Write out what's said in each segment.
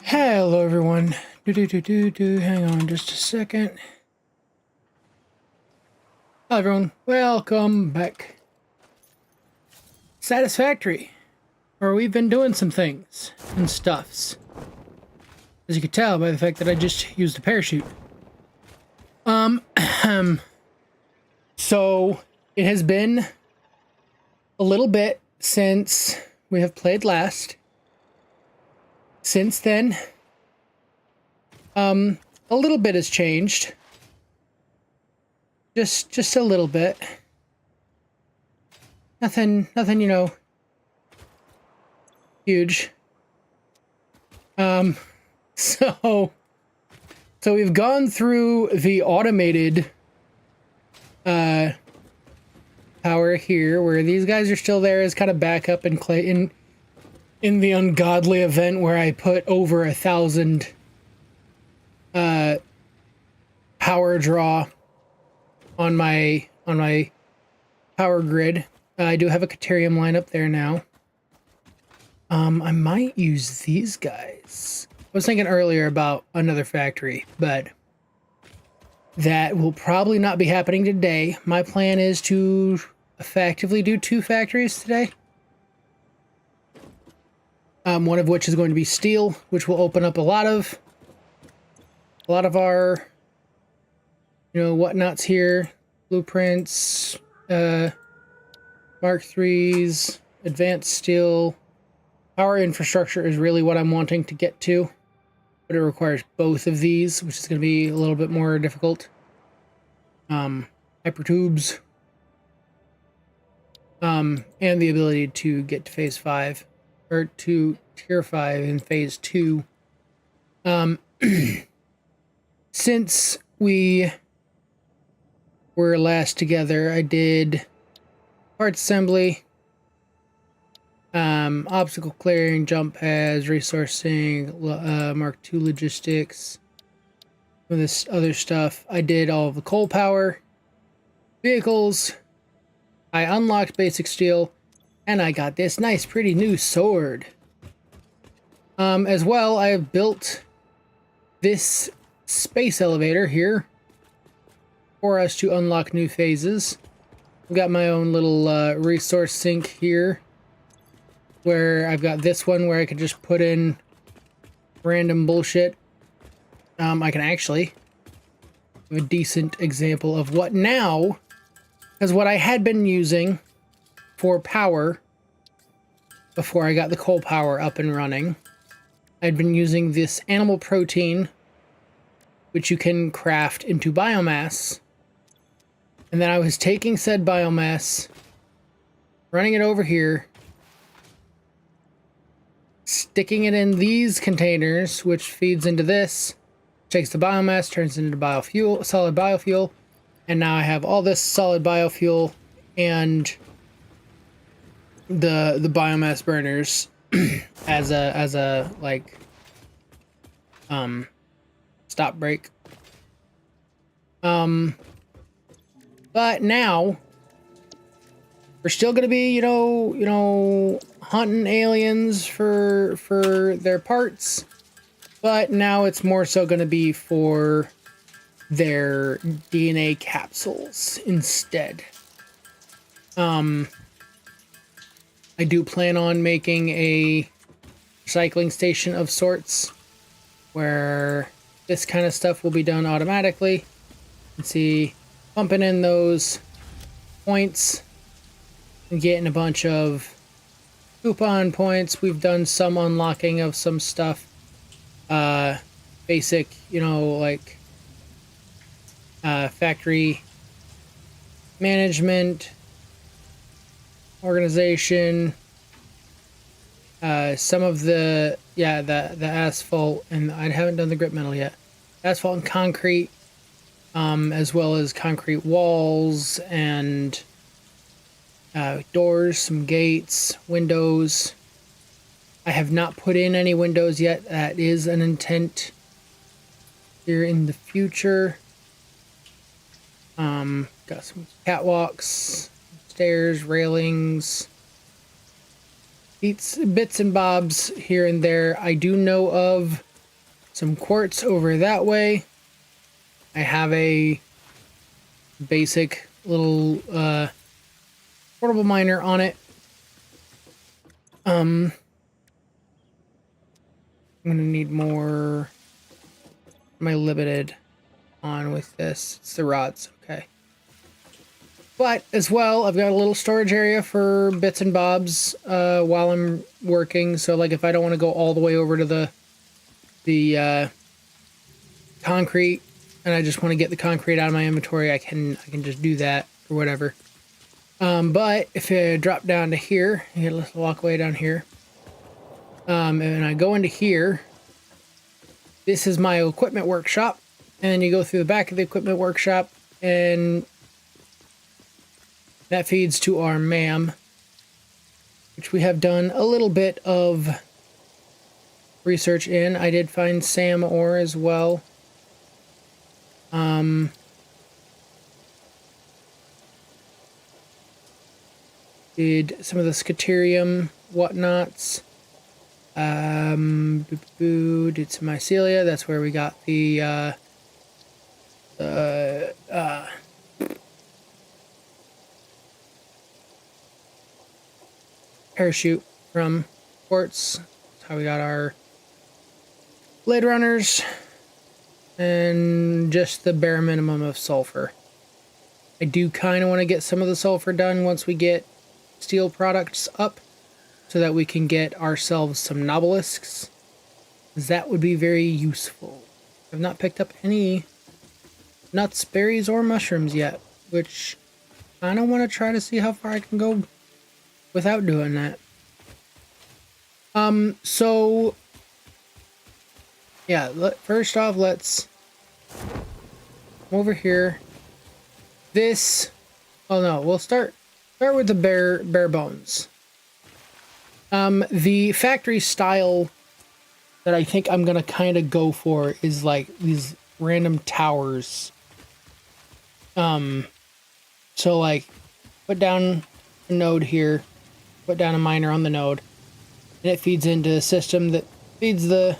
Hello, everyone. Hang on just a second. Hello, everyone. Welcome back. Satisfactory, where we've been doing some things and stuffs. As you can tell by the fact that I just used a parachute. So it has been a little bit since we have played last. Since then, a little bit has changed. Just a little bit. Nothing, huge. So we've gone through the automated power here, where these guys are still there as kind of backup and in the ungodly event where I put over 1,000 power draw on my power grid. I do have a Caterium line up there now. I might use these guys. I was thinking earlier about another factory, but that will probably not be happening today. My plan is to effectively do 2 factories today. One of which is going to be steel, which will open up a lot of our, whatnots here. Blueprints, Mark IIIs, advanced steel. Power infrastructure is really what I'm wanting to get to, but it requires both of these, which is going to be a little bit more difficult. Hypertubes, and the ability to get to phase 5, or to tier 5 in phase 2. Since we were last together, I did parts assembly, obstacle clearing, jump pads, resourcing, Mark II logistics, with this other stuff. I did all of the coal power, vehicles. I unlocked basic steel, and I got this nice, pretty new sword. As well, I have built this space elevator here for us to unlock new phases. I've got my own little resource sink here, where I've got this one where I could just put in random bullshit. I can actually have a decent example of what now, because what I had been using for power before I got the coal power up and running, I'd been using this animal protein, which you can craft into biomass. And then I was taking said biomass, running it over here, sticking it in these containers, which feeds into this, takes the biomass, turns it into biofuel, solid biofuel, and now I have all this solid biofuel and the biomass burners as a like stop break. But now we're still gonna be, hunting aliens for their parts, but now it's more so gonna be for their DNA capsules instead. I do plan on making a recycling station of sorts where this kind of stuff will be done automatically. You can see, pumping in those points and getting a bunch of coupon points. We've done some unlocking of some stuff. Basic, like factory management, organization, some of the asphalt, and I haven't done the grip metal yet. Asphalt and concrete, as well as concrete walls and doors, some gates, windows. I have not put in any windows yet. That is an intent here in the future. Got some catwalks, stairs, railings, bits and bobs here and there. I do know of some quartz over that way. I have a basic little portable miner on it. I'm gonna need more. Am I limited on with this? It's the rods, okay. But as well, I've got a little storage area for bits and bobs while I'm working. So like if I don't want to go all the way over to the concrete and I just want to get the concrete out of my inventory, I can just do that or whatever. But if I drop down to here, let's walk away down here. And I go into here. This is my equipment workshop. And you go through the back of the equipment workshop and that feeds to our MAM, which we have done a little bit of research in. I did find SAM ore as well. Did some of the scaterium whatnots. Did some mycelia. That's where we got the parachute from quartz. That's how we got our blade runners and just the bare minimum of sulfur. I do kind of want to get some of the sulfur done once we get steel products up so that we can get ourselves some nobelisks. That would be very useful. I've not picked up any nuts, berries, or mushrooms yet, which I kind of want to try to see how far I can go without doing that. So yeah, first off, let's come over here. This, oh no, we'll start with the bare bones. The factory style that I think I'm gonna kind of go for is like these random towers. So like put down a node here, put down a miner on the node, and it feeds into a system that feeds the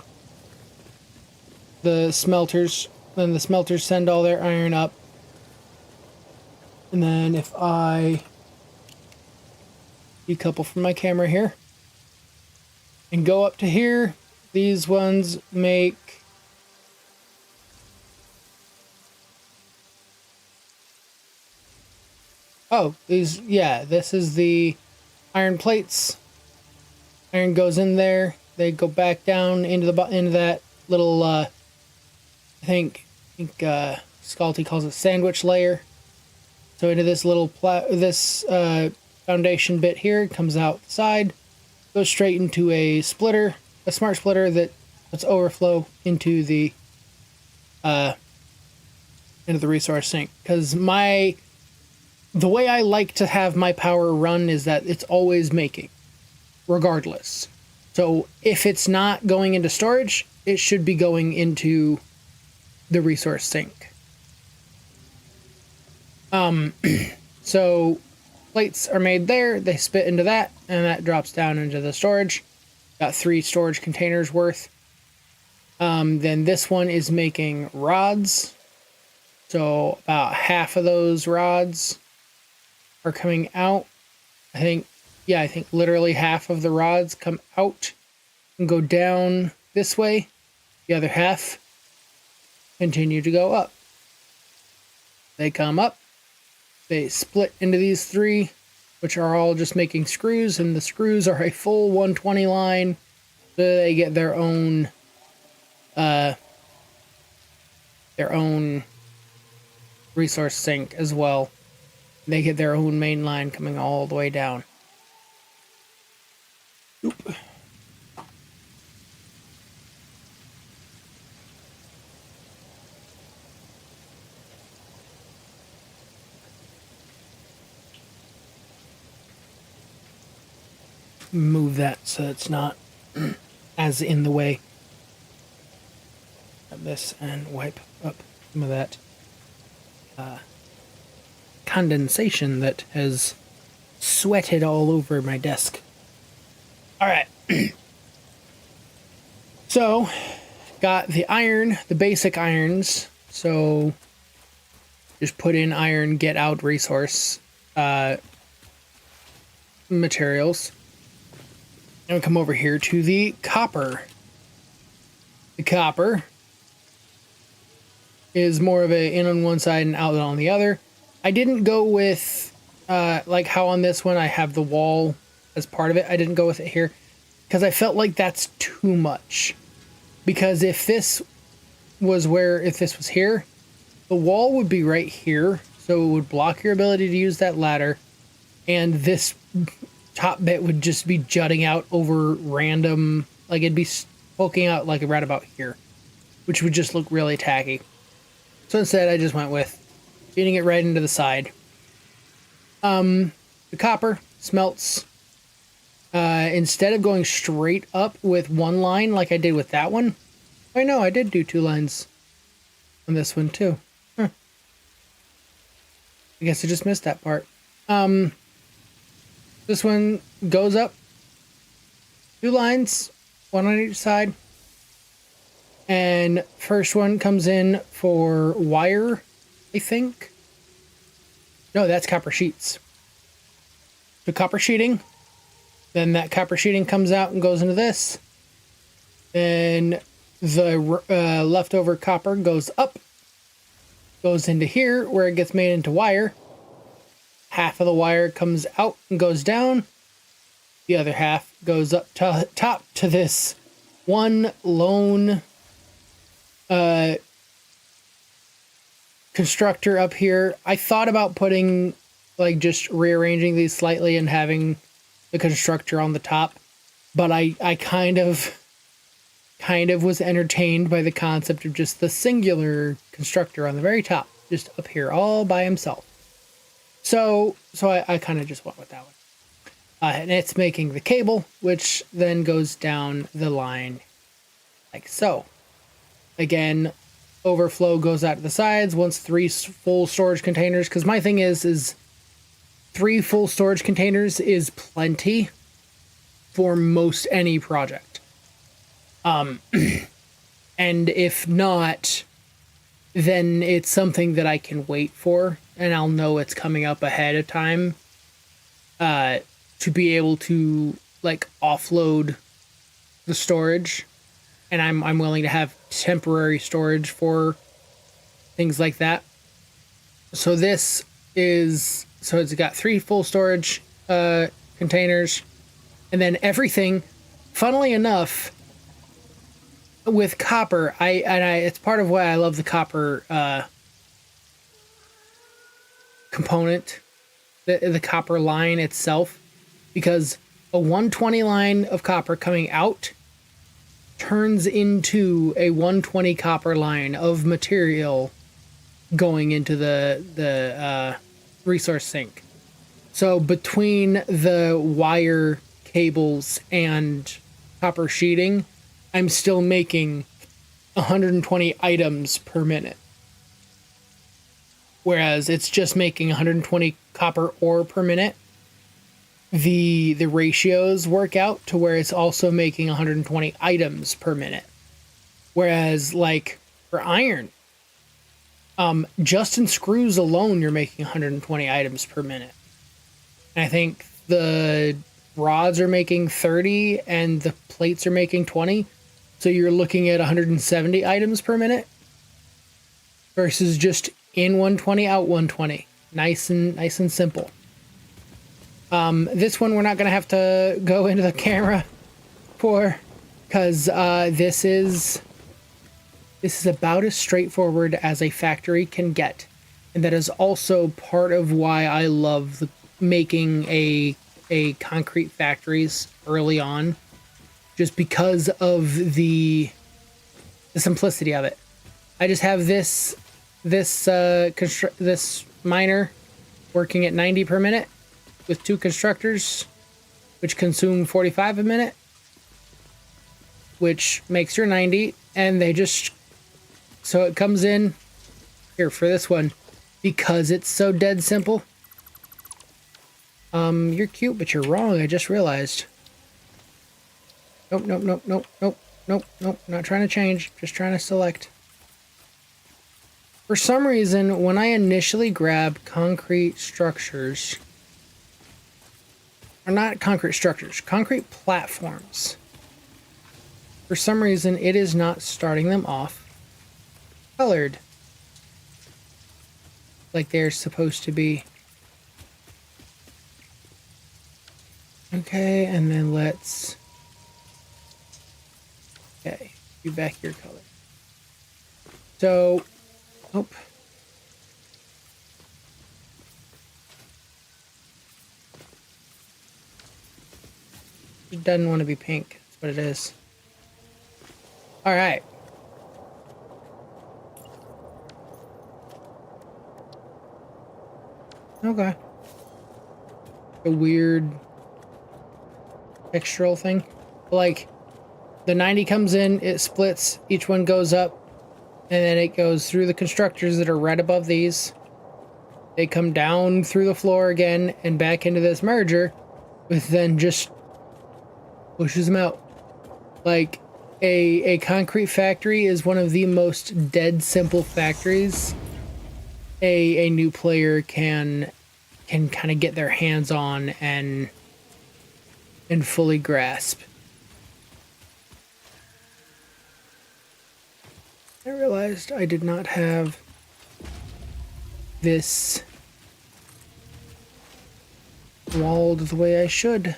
smelters. Then the smelters send all their iron up. And then if I decouple from my camera here and go up to here, these ones make this is the iron plates. Iron goes in there. They go back down into that little I think Scalty calls it sandwich layer. So into this little foundation bit here, it comes out the side, goes straight into a splitter, a smart splitter that's overflow into the resource sink. Because the way I like to have my power run is that it's always making, regardless. So if it's not going into storage, it should be going into the resource sink. So plates are made there, they spit into that, and that drops down into the storage. Got 3 storage containers worth. Then this one is making rods. So about half of those rods are coming out. I think literally half of the rods come out and go down this way. The other half continue to go up. They come up. They split into these 3, which are all just making screws, and the screws are a full 120 line. So they get their own resource sink as well. They get their own main line coming all the way down. Oop. Move that so it's not as in the way. Grab this and wipe up some of that condensation that has sweated all over my desk. All right. So got the iron, the basic irons. So just put in iron, get out resource materials. And come over here to the copper. The copper is more of a in on one side and out on the other. I didn't go with like how on this one I have the wall as part of it. I didn't go with it here because I felt like that's too much. Because if this was here, the wall would be right here, so it would block your ability to use that ladder, and this top bit would just be jutting out over random, like it'd be poking out like right about here, which would just look really tacky. So instead, I just went with feeding it right into the side. The copper smelts. Instead of going straight up with one line like I did with that one, I know I did do 2 lines on this one too. Huh. I guess I just missed that part. This one goes up 2 lines, 1 on each side. And first one comes in for wire, I think. No, that's copper sheets. The copper sheeting. Then that copper sheeting comes out and goes into this. Then the leftover copper goes up. Goes into here where it gets made into wire. Half of the wire comes out and goes down. The other half goes up to top to this one lone constructor up here. I thought about putting, like, just rearranging these slightly and having the constructor on the top, but I kind of was entertained by the concept of just the singular constructor on the very top, just up here all by himself. So I kind of just went with that one. And it's making the cable, which then goes down the line like so. Again, overflow goes out to the sides once 3 full storage containers, because my thing is 3 full storage containers is plenty for most any project. And if not, then it's something that I can wait for, and I'll know it's coming up ahead of time to be able to, like, offload the storage. And I'm willing to have temporary storage for things like that. So this is, so it's got 3 full storage containers, and then everything, funnily enough, with copper, it's part of why I love the copper component, the copper line itself, because a 120 line of copper coming out turns into a 120 copper line of material going into the resource sink. So between the wire cables and copper sheeting, I'm still making 120 items per minute. Whereas it's just making 120 copper ore per minute. The ratios work out to where it's also making 120 items per minute. Whereas, like, for iron, just in screws alone, you're making 120 items per minute. And I think the rods are making 30 and the plates are making 20. So you're looking at 170 items per minute versus just in 120, out 120. Nice and simple. This one we're not going to have to go into the camera for, because this is about as straightforward as a factory can get. And that is also part of why I love making a concrete factories early on, just because of the simplicity of it. I just have this miner working at 90 per minute with 2 constructors, which consume 45 a minute, which makes your 90, and they just, so it comes in here for this one, because it's so dead simple. You're cute, but you're wrong, I just realized. Nope. Nope, nope, not trying to change, just trying to select. For some reason, when I initially grabbed concrete structures, or not concrete structures, concrete platforms, for some reason, it is not starting them off colored like they're supposed to be. Okay, and then let's... Okay, do back your color. So, nope. It doesn't want to be pink. That's what it is. All right. Okay. A weird textural thing. Like, the 90 comes in, it splits, each one goes up, and then it goes through the constructors that are right above these. They come down through the floor again and back into this merger, with then just pushes them out. Like, a concrete factory is one of the most dead simple factories a new player can kind of get their hands on and fully grasp. I realized I did not have this walled the way I should.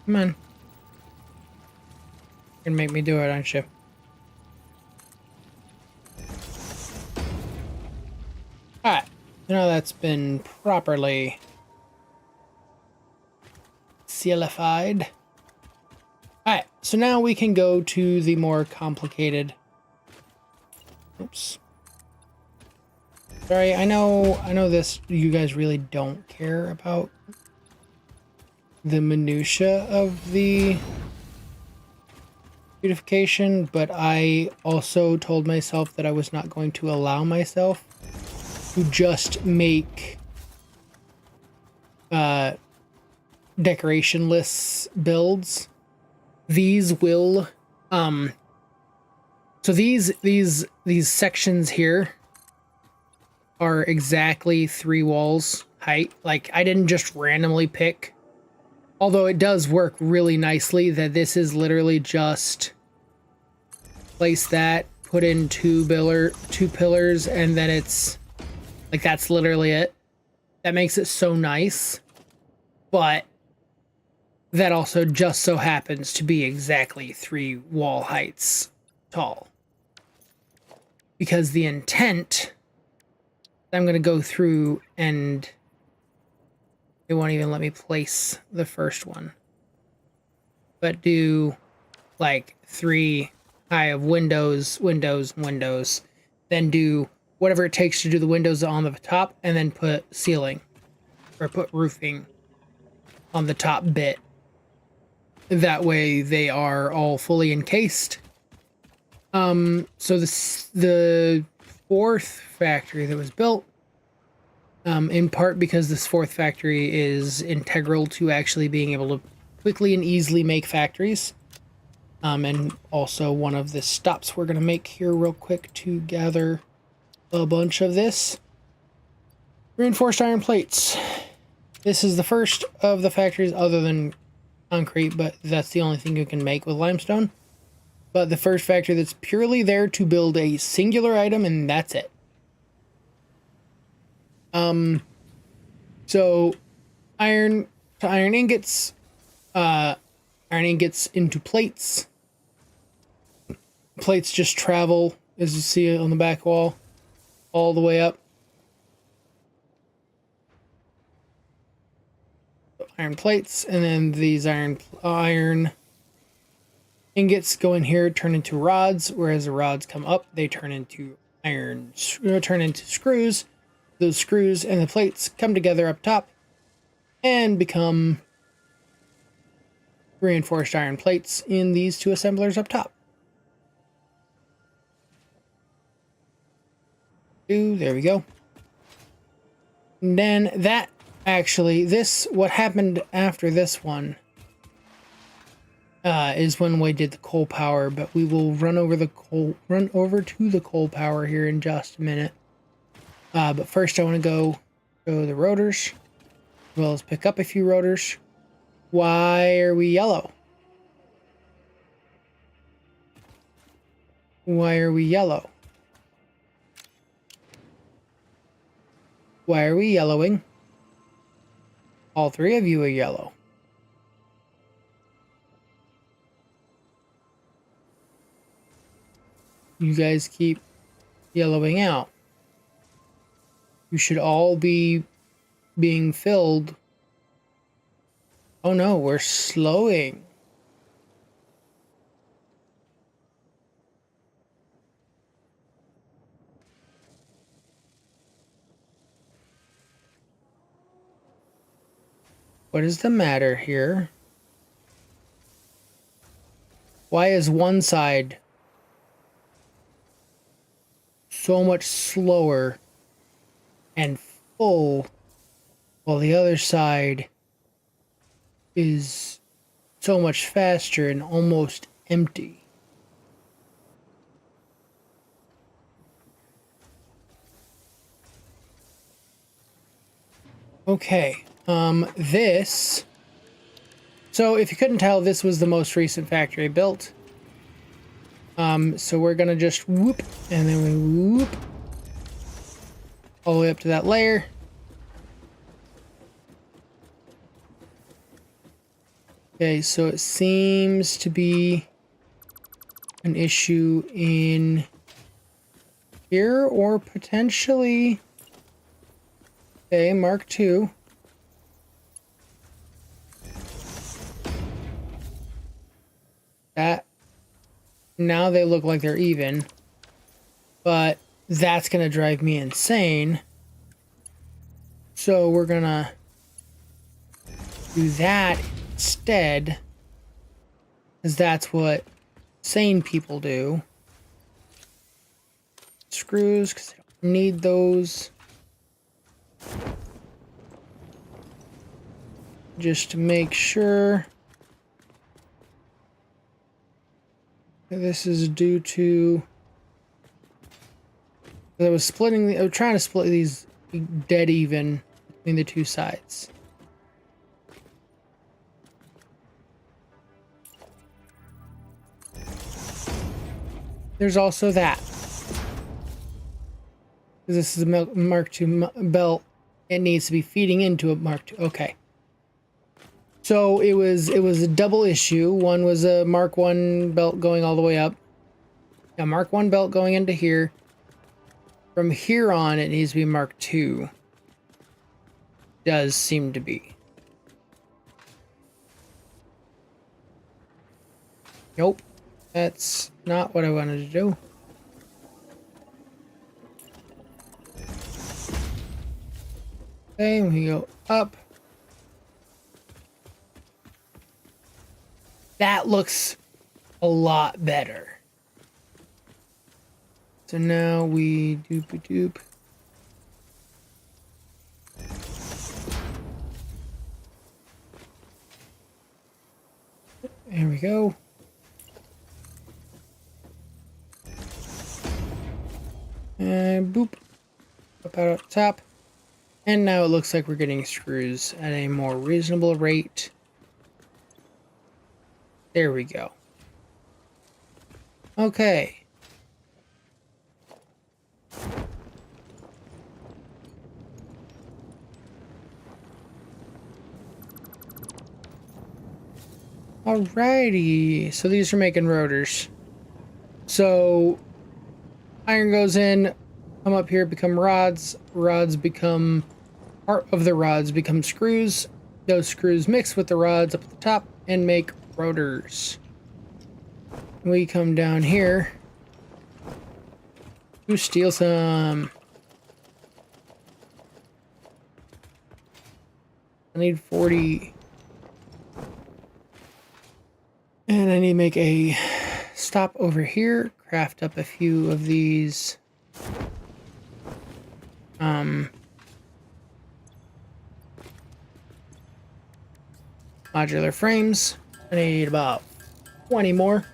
Come on. You can make me do it, aren't you? Alright. Now that's been properly sealified. Alright, so now we can go to the more complicated... Oops. Sorry, I know this, you guys really don't care about the minutia of the beautification, but I also told myself that I was not going to allow myself to just make decoration-less builds. These will so these sections here are exactly 3 walls height. Like, I didn't just randomly pick, although it does work really nicely that this is literally just place that, put in 2 pillars, and then it's like, that's literally it. That makes it so nice, but that also just so happens to be exactly 3 wall heights tall. Because the intent, I'm going to go through and it won't even let me place the first one. But do like 3 high of windows, then do whatever it takes to do the windows on the top, and then put ceiling or put roofing on the top bit. That way they are all fully encased. So the 4th factory that was built, in part because this 4th factory is integral to actually being able to quickly and easily make factories. And also one of the stops we're going to make here real quick to gather a bunch of this. Reinforced iron plates. This is the first of the factories other than concrete, but that's the only thing you can make with limestone. But the first factory that's purely there to build a singular item, and that's it. So iron to iron ingots into plates. Plates just travel, as you see on the back wall, all the way up. Iron plates, and then these iron ingots go in here, turn into rods. Whereas the rods come up, they turn into screws. Those screws and the plates come together up top and become reinforced iron plates in these two assemblers up top. There we go. And then that actually, what happened after this one is when we did the coal power, but we will run over to the coal power here in just a minute. But first I want to go the rotors, as well as pick up a few rotors. Why are we yellow? Why are we yellow? Why are we yellowing? All three of you are yellow. You guys keep yellowing out. You should all be being filled. Oh no, we're slowing. What is the matter here? Why is one side so much slower and full, while the other side is so much faster and almost empty? Okay, this... So if you couldn't tell, this was the most recent factory built. So we're gonna just whoop, and then we whoop all the way up to that layer. Okay, so it seems to be an issue in here, or potentially... Okay, Mark II. That... Now they look like they're even, but that's going to drive me insane. So we're going to do that instead, because that's what sane people do. Screws, because I don't need those. Just to make sure. This is due to... I was trying to split these dead even between the two sides. There's also that. This is a Mark II belt. It needs to be feeding into a Mark II. Okay. So it was a double issue. One was a Mark I belt going all the way up. A Mark I belt going into here. From here on, it needs to be Mark II. Does seem to be. Nope. That's not what I wanted to do. Okay, we go up. That looks a lot better. So now we doop-a-doop. There we go. And boop. Up out up top. And now it looks like we're getting screws at a more reasonable rate. There we go. Okay. Alrighty. So these are making rotors. So iron goes in, come up here, become rods. Rods become, part of the rods become screws. Those screws mix with the rods up at the top and make rotors. We come down here to steal some. I need 40. And I need to make a stop over here, craft up a few of these modular frames. I need about 20 more.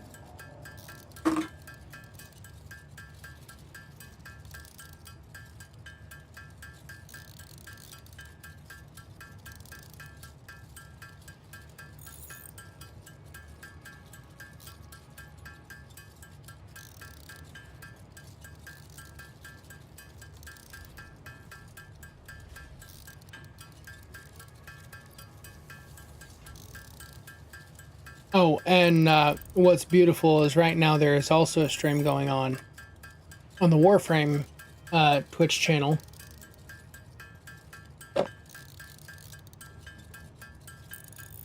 Oh, and what's beautiful is right now there is also a stream going on the Warframe Twitch channel.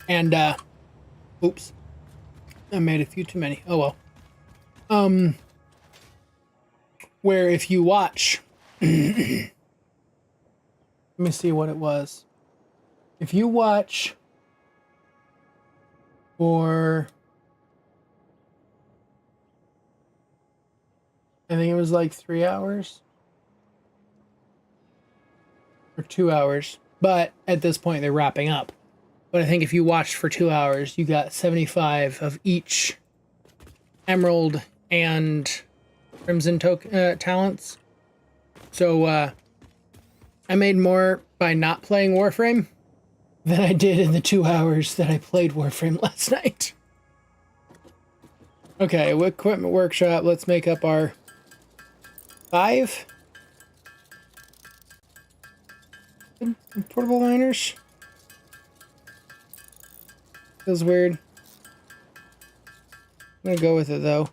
And, oops, I made a few too many. Oh well. Where if you watch, let me see what it was. If you watch for, I think it was like 3 hours or 2 hours, but at this point they're wrapping up. But I think if you watched for 2 hours, you got 75 of each emerald and crimson talents. So I made more by not playing Warframe than I did in the 2 hours that I played Warframe last night. Okay, equipment workshop. Let's make up our 5 portable miners. Feels weird. I'm gonna go with it though.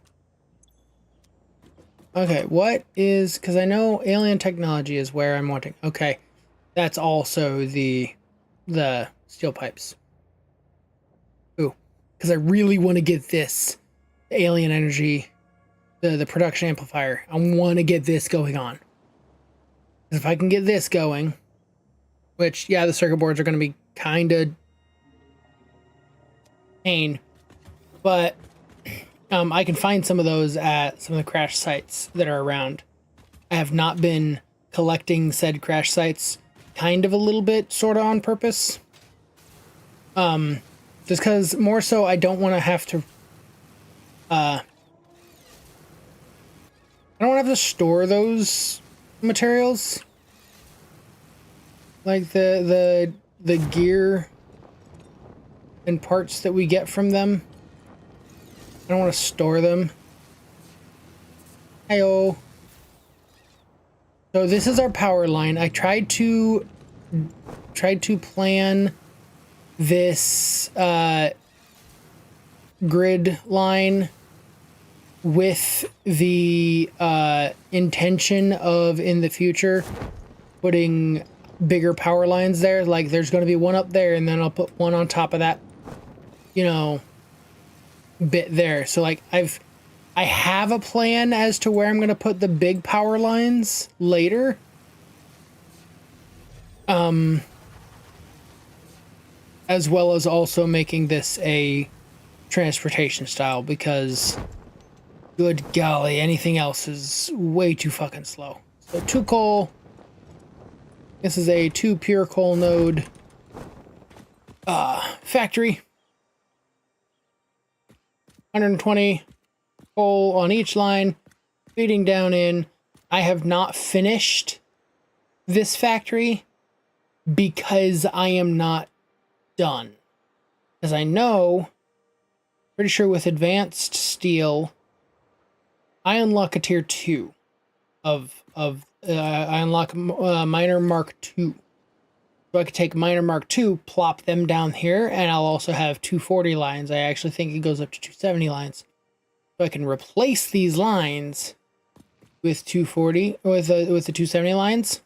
Okay, what is, because I know alien technology is where I'm wanting. Okay, that's also the steel pipes. Ooh, because I really want to get this alien energy, the production amplifier. I want to get this going on. If I can get this going, which, yeah, the circuit boards are going to be kind of pain, but I can find some of those at some of the crash sites that are around. I have not been collecting said crash sites kind of a little bit sort of on purpose. Just because more so I don't want to have to I don't want to have to store those materials, like the gear and parts that we get from them. I don't want to store them. Heyo. So this is our power line. I tried to plan this grid line with the intention of in the future putting bigger power lines there. Like there's going to be one up there, and then I'll put one on top of that, you know, bit there. So like I have a plan as to where I'm going to put the big power lines later. As well as also making this a transportation style, because good golly, anything else is way too fucking slow. So 2 coal. This is a 2 pure coal node factory. 120 coal on each line, feeding down in. I have not finished this factory because I am not done. As I know, pretty sure with advanced steel, I unlock a tier 2 I unlock miner mark 2. So I could take miner mark 2, plop them down here, and I'll also have 240 lines. I actually think it goes up to 270 lines. So I can replace these lines with 240 with the 270 lines,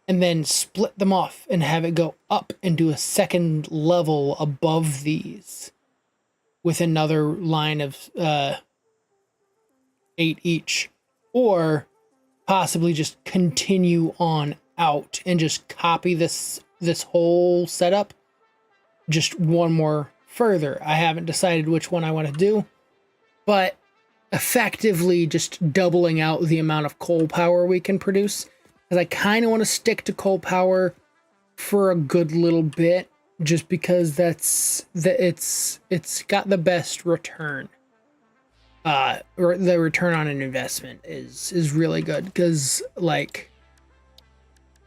and then split them off and have it go up and do a second level above these with another line of 8 each, or possibly just continue on out and just copy this whole setup just one more further. I haven't decided which one I want to do, but effectively just doubling out the amount of coal power we can produce, because I kind of want to stick to coal power for a good little bit, just because it's got the best return. Or the return on an investment is really good, because like,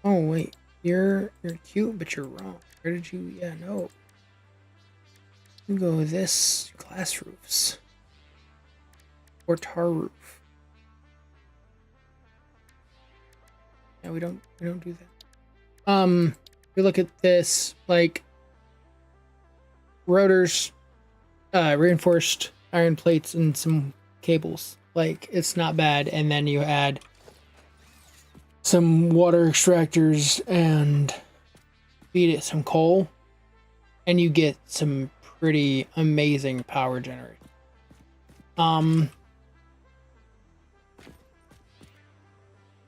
oh wait, you're cute, but you're wrong. Where did you? Yeah, no. You go with this glass roofs. Or tar roof. Yeah, we don't do that. If you look at this, like rotors, reinforced iron plates and some cables. Like, it's not bad. And then you add some water extractors and feed it some coal, and you get some pretty amazing power generation.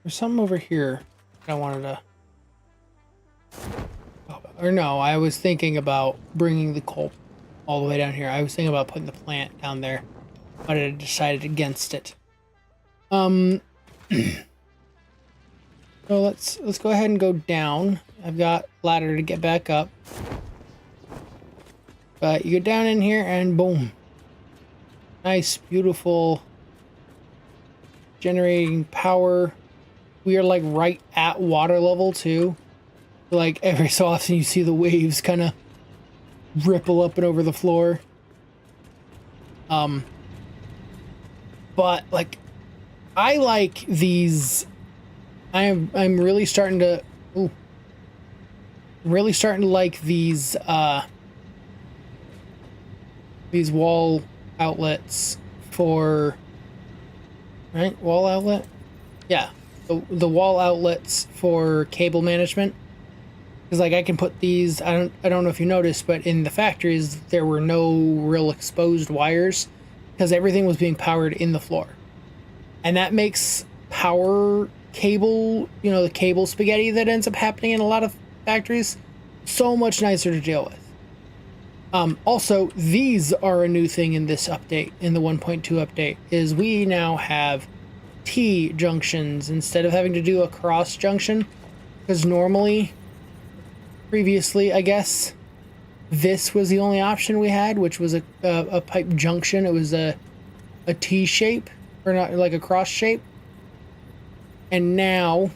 There's something over here that I wanted to... Or no, I was thinking about bringing the coal all the way down here. I was thinking about putting the plant down there, but I decided against it. So let's go ahead and go down. I've got ladder to get back up. But you get down in here and boom. Nice, beautiful generating power. We are like right at water level too. Like every so often you see the waves kind of ripple up and over the floor. But like, I like these. I'm really starting to. Ooh, really starting to like these wall outlets for. Right, wall outlet. Yeah. The wall outlets for cable management, because like I can put these. I don't know if you noticed, but in the factories there were no real exposed wires, because everything was being powered in the floor, and that makes power cable, you know, the cable spaghetti that ends up happening in a lot of factories, so much nicer to deal with. Also, these are a new thing in this update, in the 1.2 update, is we now have T junctions instead of having to do a cross junction, because normally, previously, I guess, this was the only option we had, which was a pipe junction. It was a T shape, or not, like a cross shape. And now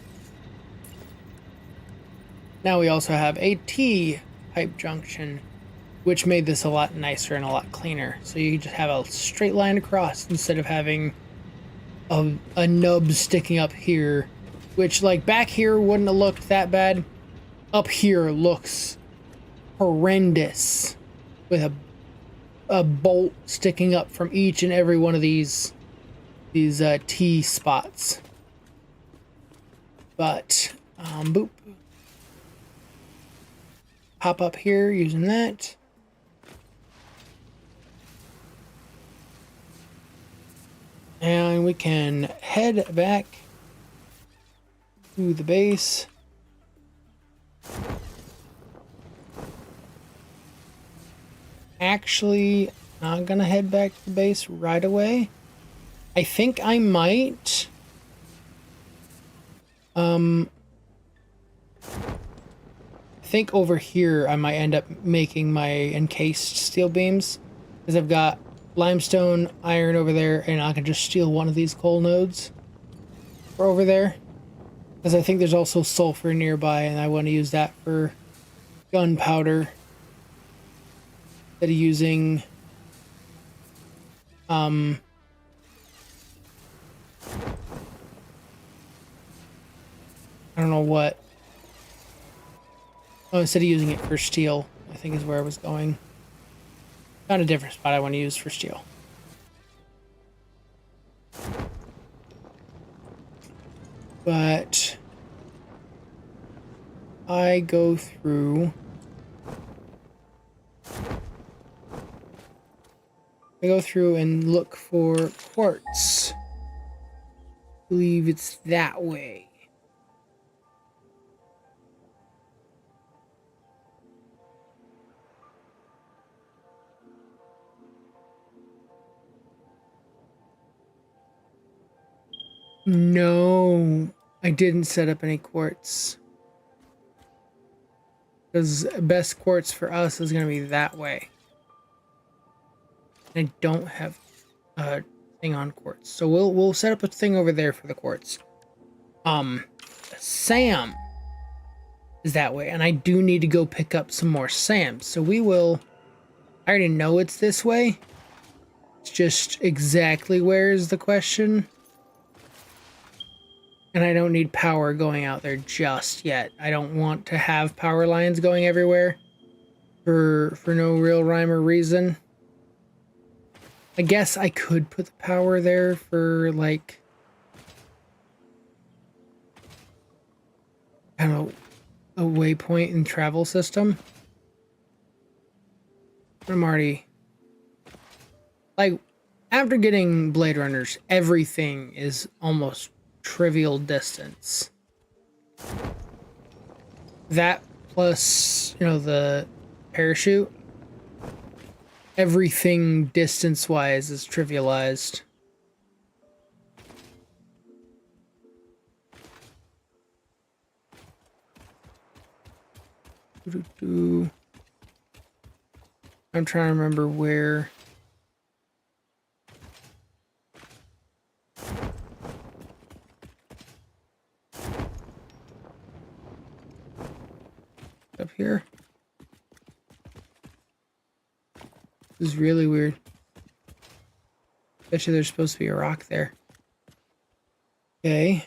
we also have a T pipe junction, which made this a lot nicer and a lot cleaner. So you just have a straight line across instead of having a nub sticking up here, which like back here wouldn't have looked that bad. Up here looks horrendous with a bolt sticking up from each and every one of these T spots. But boop, pop up here using that. And we can head back to the base. Actually, not gonna head back to the base right away. I think I might. I think over here I might end up making my encased steel beams, because I've got limestone, iron over there, and I can just steal one of these coal nodes for over there, because I think there's also sulfur nearby, and I want to use that for gunpowder instead of using I don't know what. Oh, instead of using it for steel, I think is where I was going. Found a different spot I want to use for steel. But I go through and look for quartz. I believe it's that way. No, I didn't set up any quartz. Because best quartz for us is going to be that way. I don't have a thing on quartz. So we'll set up a thing over there for the quartz. Sam is that way. And I do need to go pick up some more Sam. So we will... I already know it's this way. It's just exactly where is the question. And I don't need power going out there just yet. I don't want to have power lines going everywhere for no real rhyme or reason. I guess I could put the power there for like kind of a waypoint and travel system. I'm already like, after getting Blade Runners, everything is almost trivial distance. That plus, you know, the parachute, everything distance-wise is trivialized. I'm trying to remember where. Up here. This is really weird. Bet you there's supposed to be a rock there. Okay.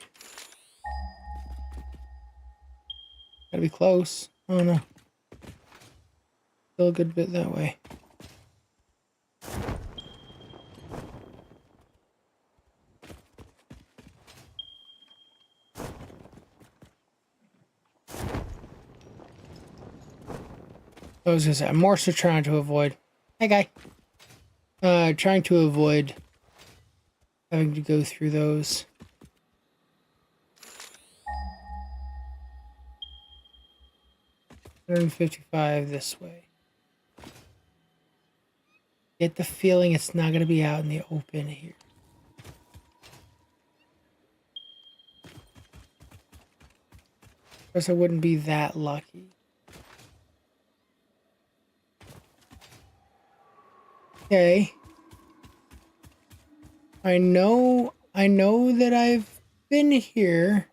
Gotta be close. Oh no. Still a good bit that way. I was gonna say, I'm more so trying to avoid. Hey, guy. Trying to avoid having to go through those. $155 this way. Get the feeling it's not gonna be out in the open here. Of course, I wouldn't be that lucky. Okay. I know that I've been here.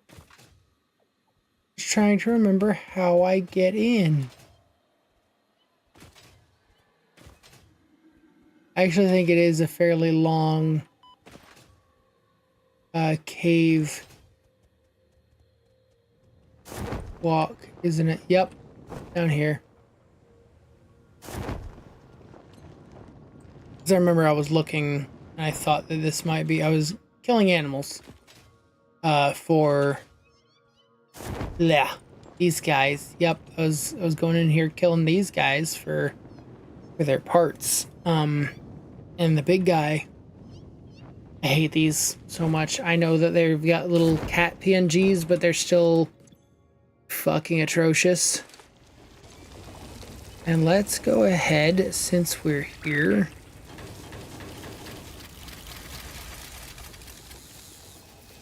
Just trying to remember how I get in. I actually think it is a fairly long cave walk, isn't it? Yep, down here. Because I remember I was looking and I thought that this might be, I was killing animals for these guys. Yep, I was going in here killing these guys for their parts. And the big guy, I hate these so much. I know that they've got little cat PNGs, but they're still fucking atrocious. And let's go ahead, since we're here.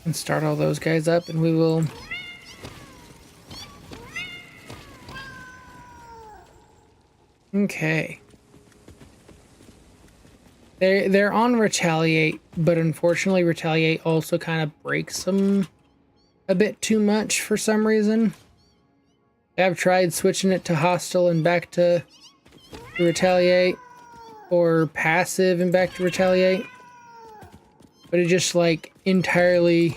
And start all those guys up, and we will... Okay. They're on Retaliate, but unfortunately Retaliate also kind of breaks them a bit too much for some reason. I've tried switching it to Hostile and back to Retaliate, or Passive and back to Retaliate, but it just like entirely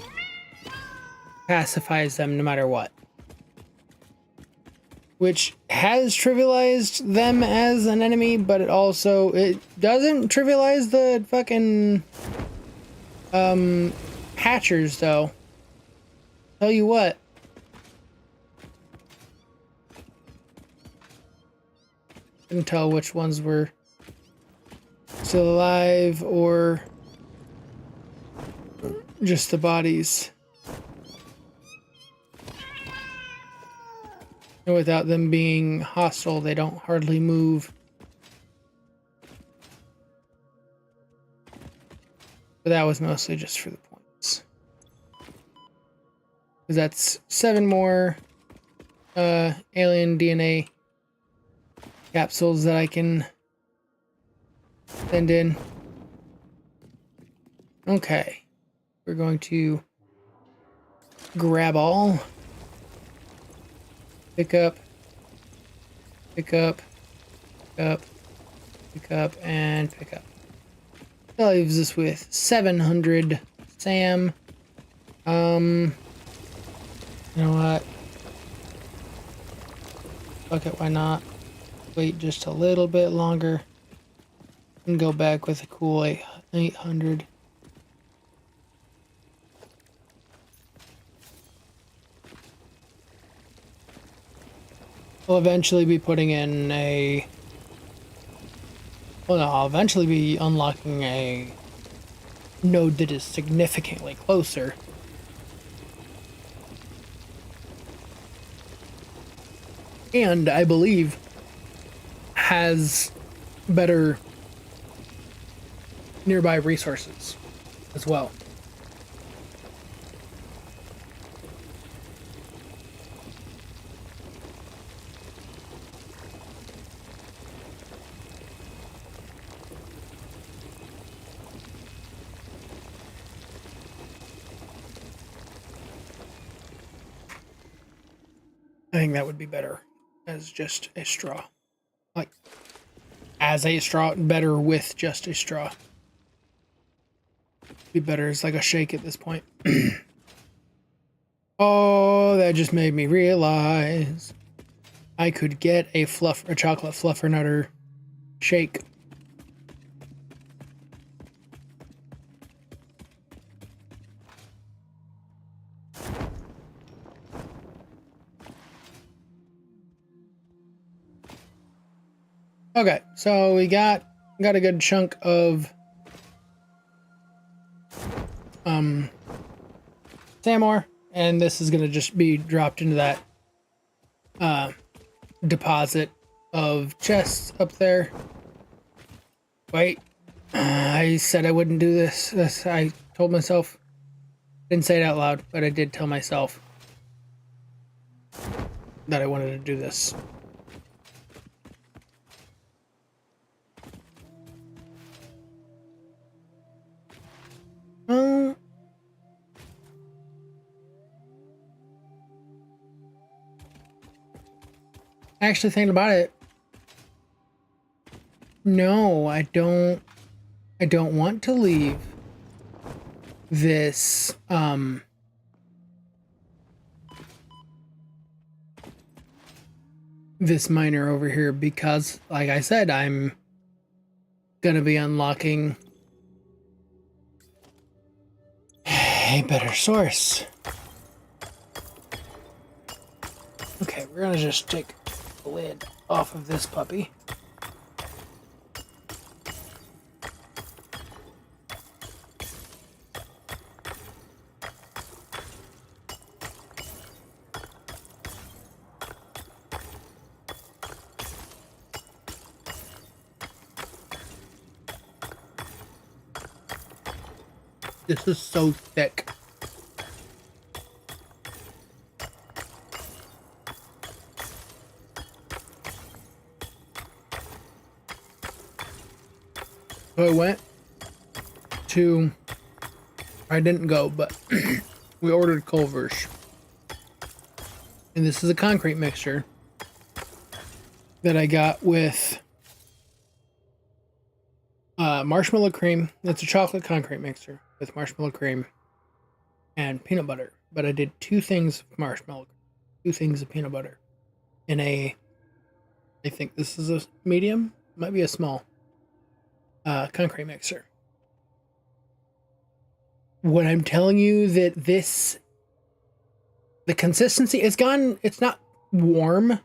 pacifies them no matter what. Which has trivialized them as an enemy, but it doesn't trivialize the fucking Hatchers, though. Tell you what. Couldn't tell which ones were still alive or just the bodies. And without them being hostile, they don't hardly move. But that was mostly just for the points. Because that's 7 more alien DNA capsules that I can send in. Okay. We're going to grab all. Pick up. Pick up. Pick up. Pick up. And pick up. That leaves us with 700 SAM. You know what? Fuck it, why not? Wait just a little bit longer and go back with a cool 800. We'll eventually be putting in a... Well, no, I'll eventually be unlocking a node that is significantly closer. And I believe has better nearby resources as well. I think that would be better as just a straw. Like, as a straw, better with just a straw. Be better as like a shake at this point. Oh, that just made me realize I could get a chocolate fluffernutter shake. Okay, so we got a good chunk of Samor, and this is gonna just be dropped into that deposit of chests up there. Wait, I said I wouldn't do this. I told myself. Didn't say it out loud, but I did tell myself that I wanted to do this. Actually, thinking about it, no, I don't want to leave this this miner over here because, like I said, I'm gonna be unlocking a better source. Okay, we're gonna just take the lid off of this puppy. This is so thick. So I went to, I didn't go, but we ordered Culver's. And this is a concrete mixture that I got with marshmallow cream. It's a chocolate concrete mixer with marshmallow cream and peanut butter. But I did 2 things of marshmallow, 2 things of peanut butter in a, I think this is a medium, might be a small concrete mixer. when I'm telling you that this, the consistency, it's not warm,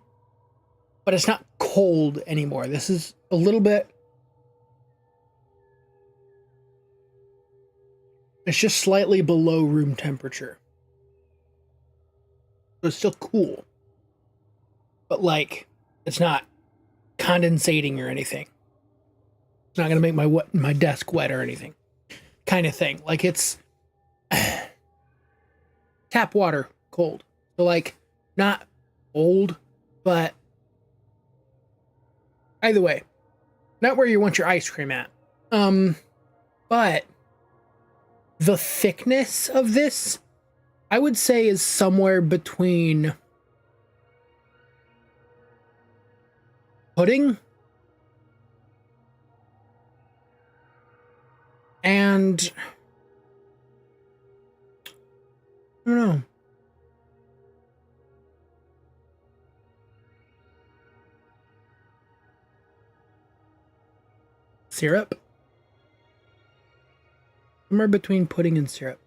but it's not cold anymore. This is a little bit, it's just slightly below room temperature. So it's still cool, but like, it's not condensating or anything. It's not going to make my desk wet or anything, kind of thing. Like, it's tap water cold. So like, not old, but either way, not where you want your ice cream at. But the thickness of this, I would say, is somewhere between pudding and I don't know. Syrup? Somewhere between pudding and syrup.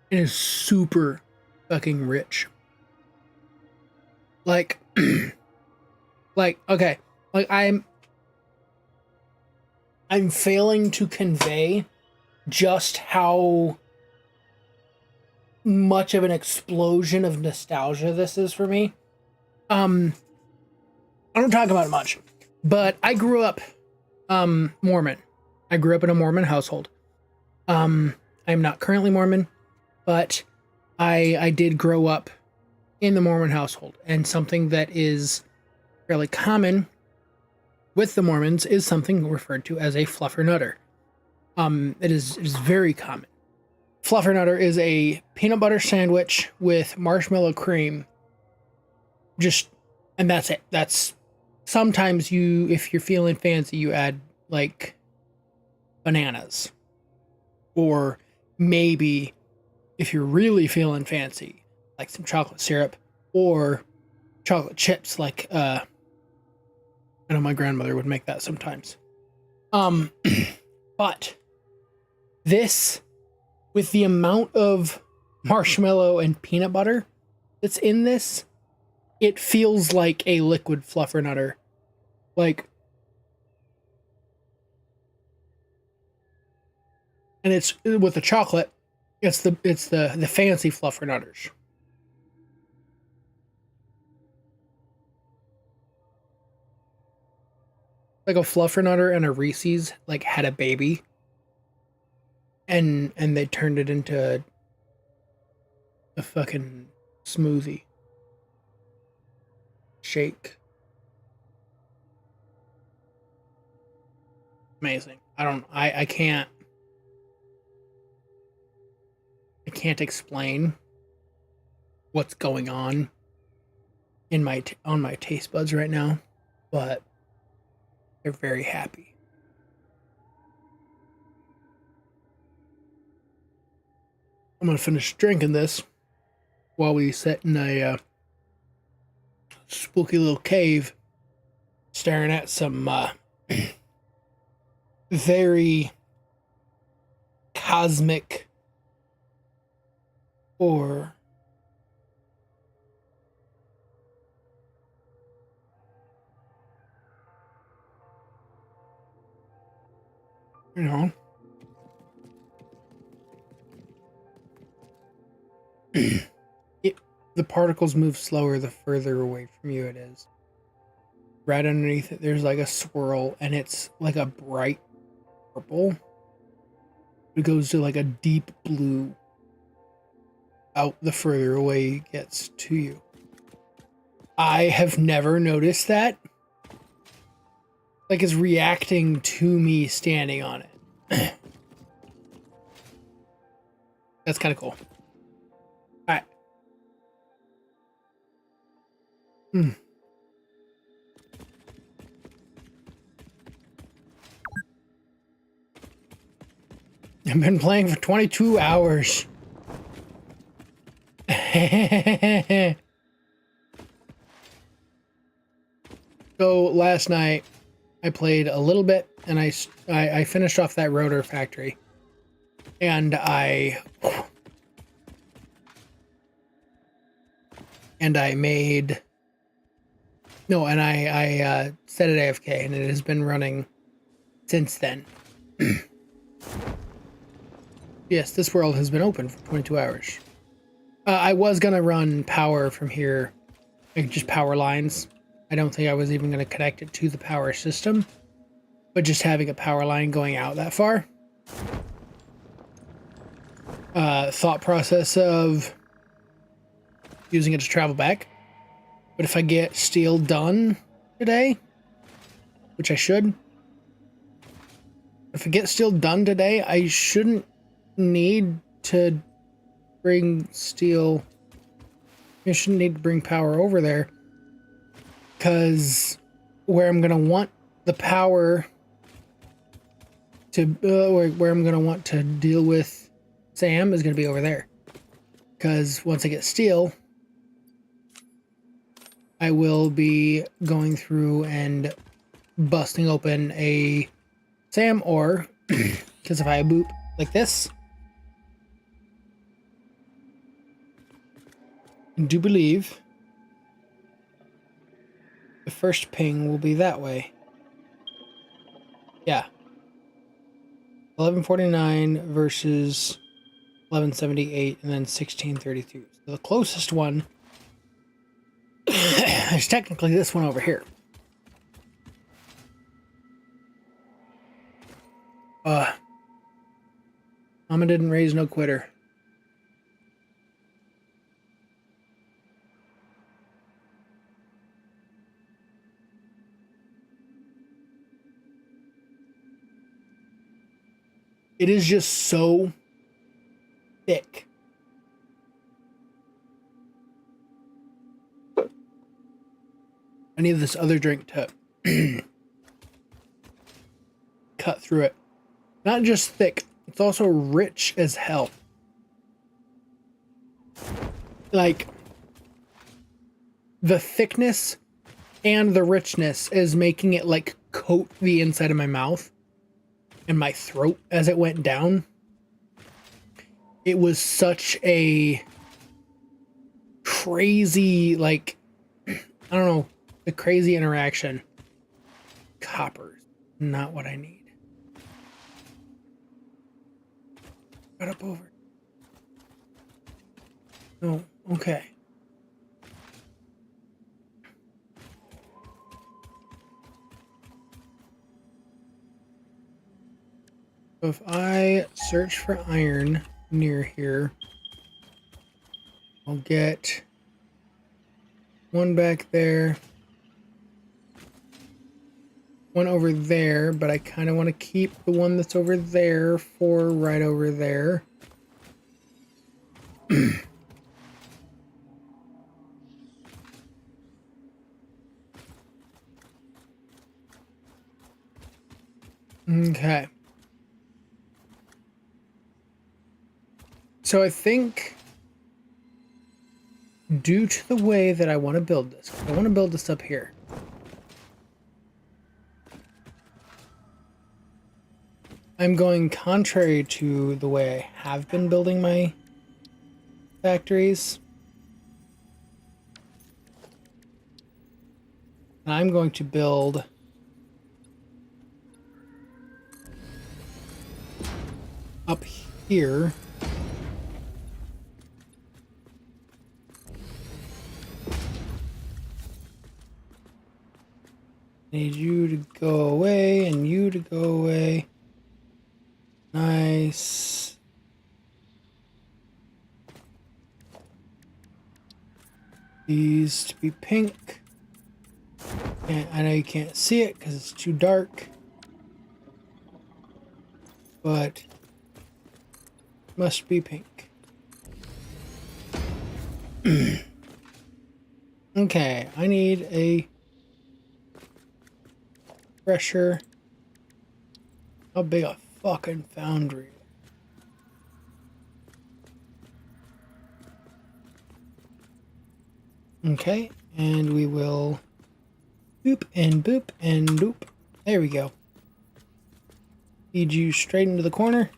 It is super fucking rich. Like, okay. Like, I'm failing to convey just how much of an explosion of nostalgia this is for me. I don't talk about it much, but I grew up Mormon. I grew up in a Mormon household. I'm not currently Mormon, but I did grow up in the Mormon household, and something that is fairly common with the Mormons is something referred to as a fluffernutter. It is very common. Fluffernutter is a peanut butter sandwich with marshmallow cream. And that's it. That's sometimes if you're feeling fancy, you add like bananas, or maybe if you're really feeling fancy, like some chocolate syrup or chocolate chips. Like I know my grandmother would make that sometimes. But this, with the amount of marshmallow and peanut butter that's in this, it feels like a liquid fluffernutter. Like, and it's with the chocolate, it's the fancy fluffernutters. Like a fluffernutter and a Reese's like had a baby, and they turned it into a fucking smoothie shake. Amazing. I can't explain what's going on in on my taste buds right now, but they're very happy. I'm gonna finish drinking this while we sit in a spooky little cave, staring at some very cosmic or you know the particles move slower the further away from you it is. Right underneath it there's like a swirl, and it's like a bright purple. It goes to like a deep blue out the further away it gets to you. I have never noticed that. Like, it's reacting to me standing on it. That's kind of cool. Alright. I've been playing for 22 hours. So last night I played a little bit, and I finished off that rotor factory, and I made no, and I set it AFK, and it has been running since then. Yes, this world has been open for 22 hours. I was gonna run power from here, like just power lines. I don't think I was even gonna connect it to the power system, but just having a power line going out that far. Thought process of using it to travel back. But if I get steel done today, which I should, if I get steel done today, I shouldn't need to bring steel. I shouldn't need to bring power over there, because where I'm going to want the power to, where I'm going to want to deal with Sam is going to be over there. Because once I get steel, I will be going through and busting open a Sam ore, because if I boop like this, I do believe the first ping will be that way. Yeah. 1149 versus 1178 and then 1632. So the closest one is technically this one over here. Mama didn't raise no quitter. It is just so thick. I need this other drink to cut through it. Not just thick, it's also rich as hell. Like, the thickness and the richness is making it like coat the inside of my mouth and my throat as it went down. It was such a crazy, like, I don't know, the crazy interaction. Copper, not what I need. Got up over. Oh, okay. So if I search for iron near here, I'll get one back there, one over there, but I kind of want to keep the one that's over there for right over there. Okay. So I think due to the way that I want to build this, I want to build this up here. I'm going contrary to the way I have been building my factories. And I'm going to build up here. Need you to go away and you to go away. Nice. These to be pink. And I know you can't see it because it's too dark. But must be pink. Okay, I need a pressure. How big a fucking foundry? Okay, and we will Boop and boop and boop. There we go. Feed you straight into the corner.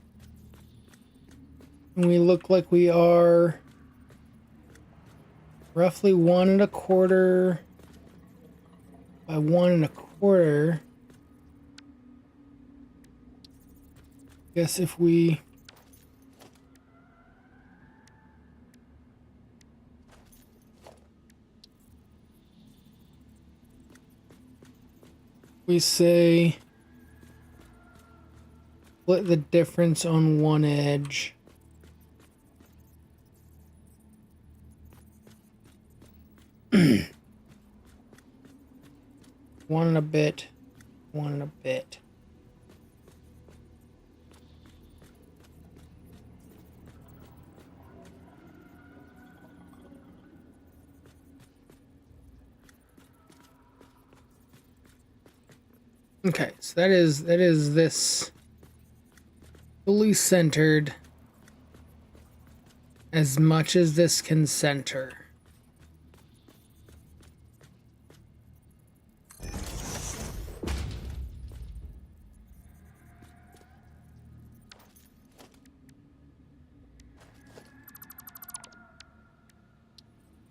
And we look like we are roughly 1.25 by 1.25. Guess if we say split the difference on one edge. One and a bit. Okay, so that is this fully centered as much as this can center.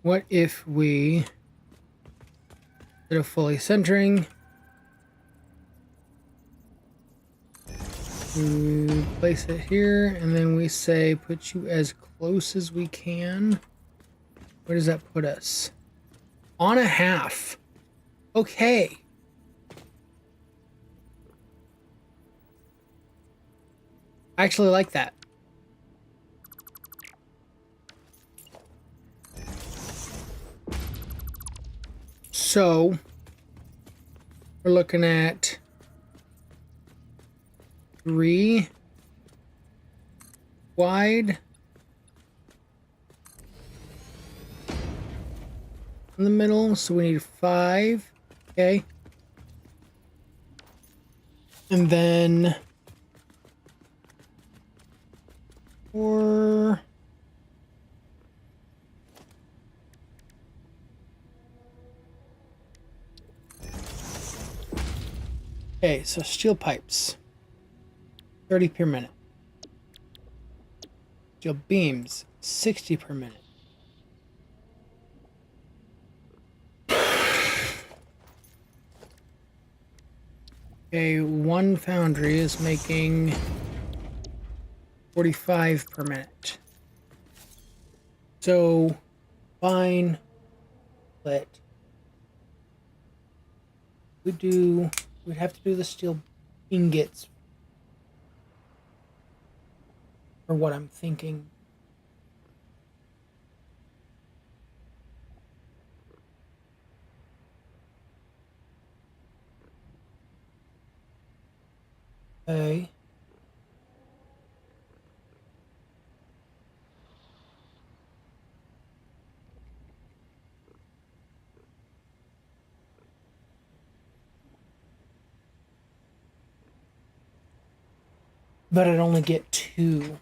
What if we, instead of fully centering, we place it here, and then we say put you as close as we can. Where does that put us? On a half. Okay. I actually like that. So we're looking at 3 wide in the middle, so we need 5. Okay. And then 4. Okay, so steel pipes, 30 per minute. Steel beams, 60 per minute. Okay, one foundry is making 45 per minute. So, fine, but we'd have to do the steel ingots for what I'm thinking. Okay. But I'd only get 2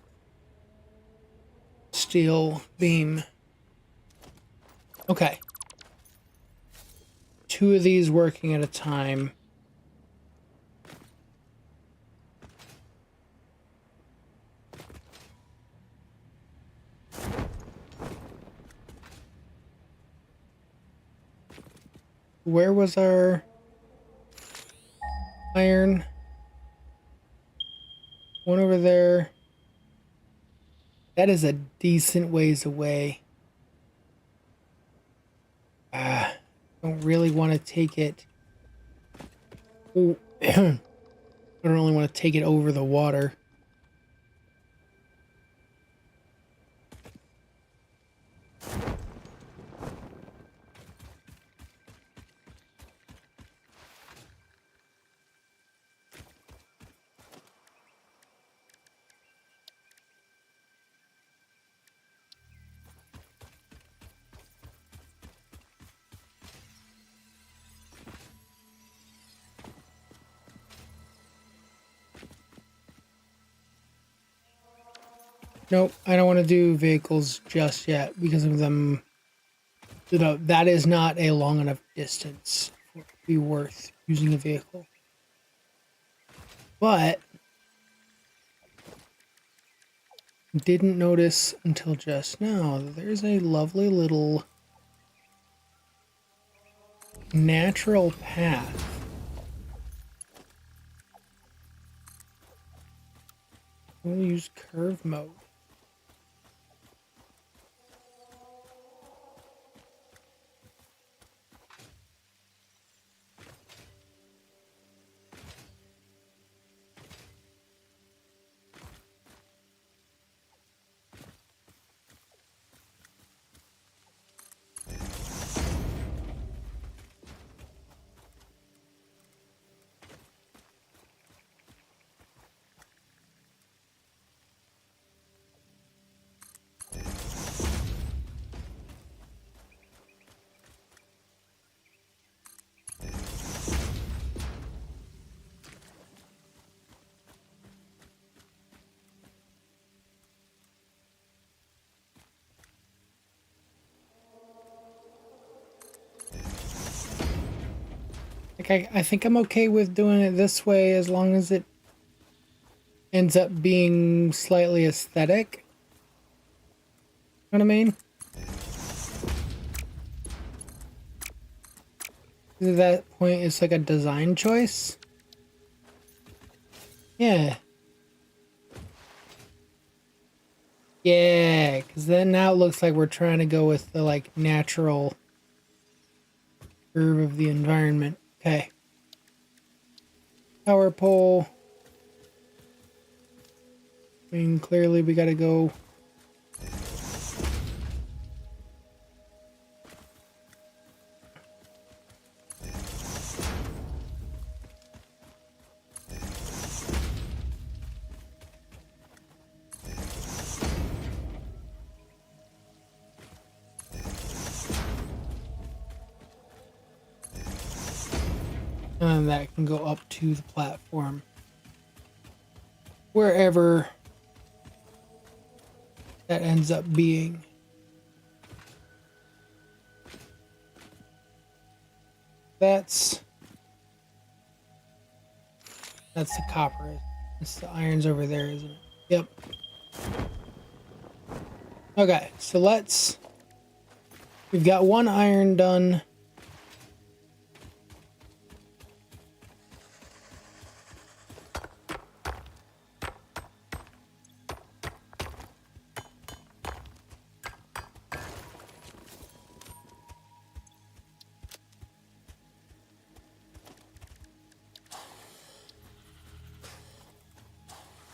steel beam. Okay. 2 of these working at a time. Where was our iron? One over there. That is a decent ways away. Don't really want to take it. Oh, I don't really want to take it over the water. Nope, I don't want to do vehicles just yet because of them. You know, that is not a long enough distance. be worth using a vehicle. But didn't notice until just now that there's a lovely little natural path. We'll use curve mode. Like I think I'm okay with doing it this way as long as it ends up being slightly aesthetic. You know what I mean? At that point, it's like a design choice. Yeah. Yeah, because then now it looks like we're trying to go with the like natural curve of the environment. Okay. Power pole. I mean, clearly we gotta go. And that can go up to the platform. Wherever that ends up being. That's the copper. It's the iron's over there, isn't it? Yep. Okay, so we've got one iron done.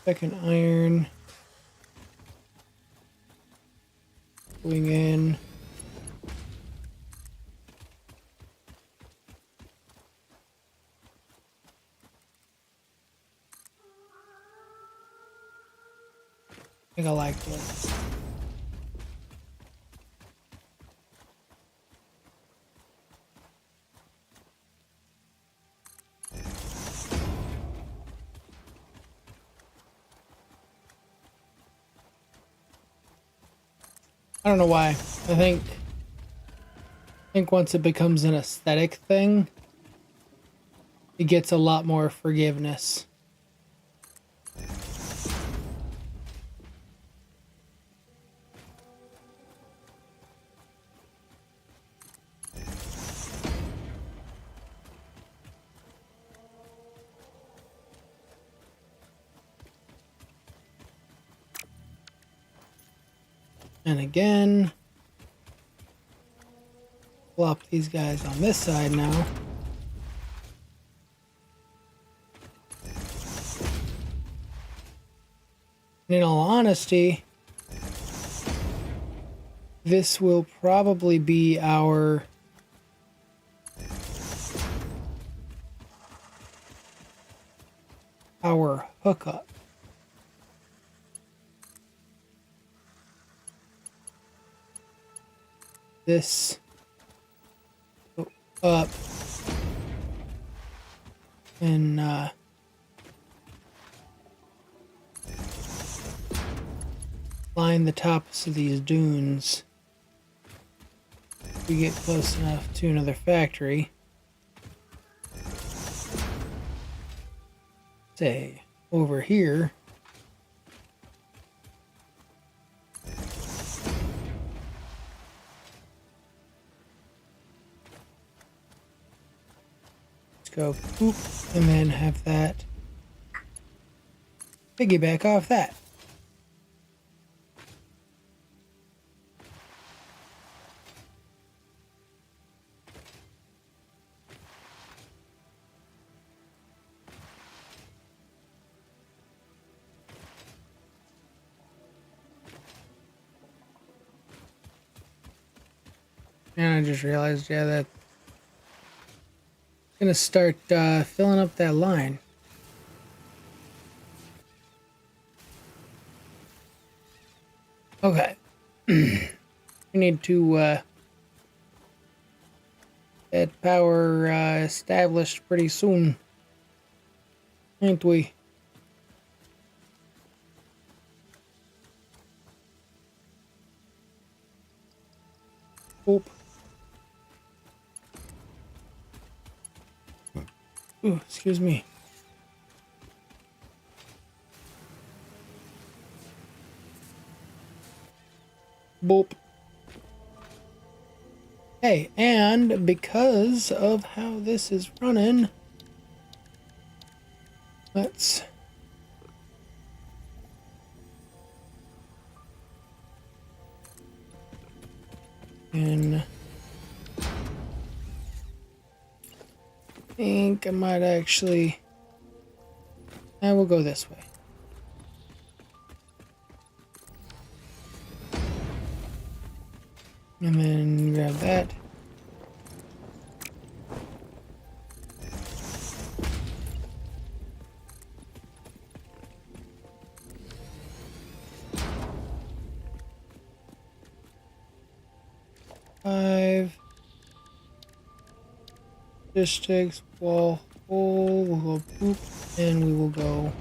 Second iron. Going in. I think I like this. I don't know why. I think once it becomes an aesthetic thing, it gets a lot more forgiveness. And again, plop these guys on this side now. And in all honesty, this will probably be our hookup. This go up and line the tops of these dunes. If we get close enough to another factory. say over here. Let's go poop and then have that piggyback off that. And I just realized, yeah, that's gonna start filling up that line. Okay. We need to get power established pretty soon, ain't we? Oop. Ooh, excuse me. Boop. Hey, and because of how this is running, let's and I think I might actually I will go this way. And then grab that. Five. Logistics, wall, hole, we'll go poop, and we will go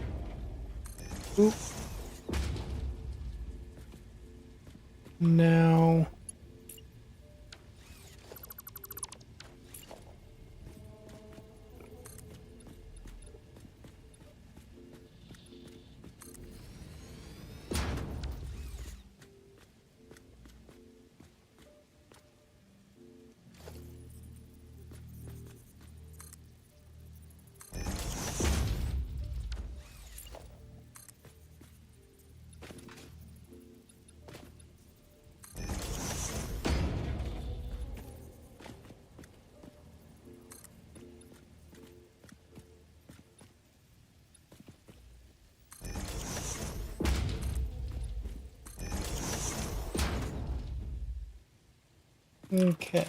poop. Now, okay.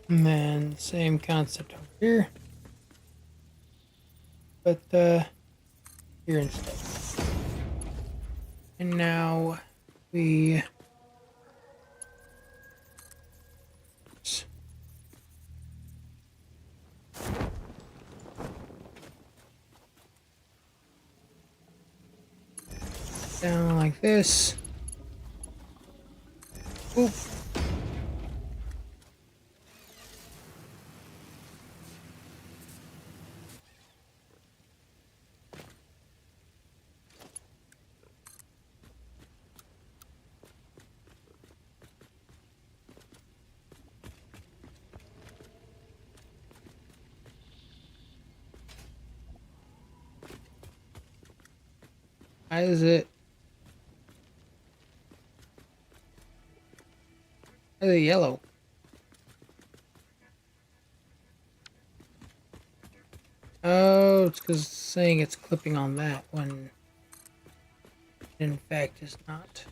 And then same concept over here, but here instead. And now we down like this. Oop. Why is it? Why is it yellow? Oh, it's because it's saying it's clipping on that when it in fact is not.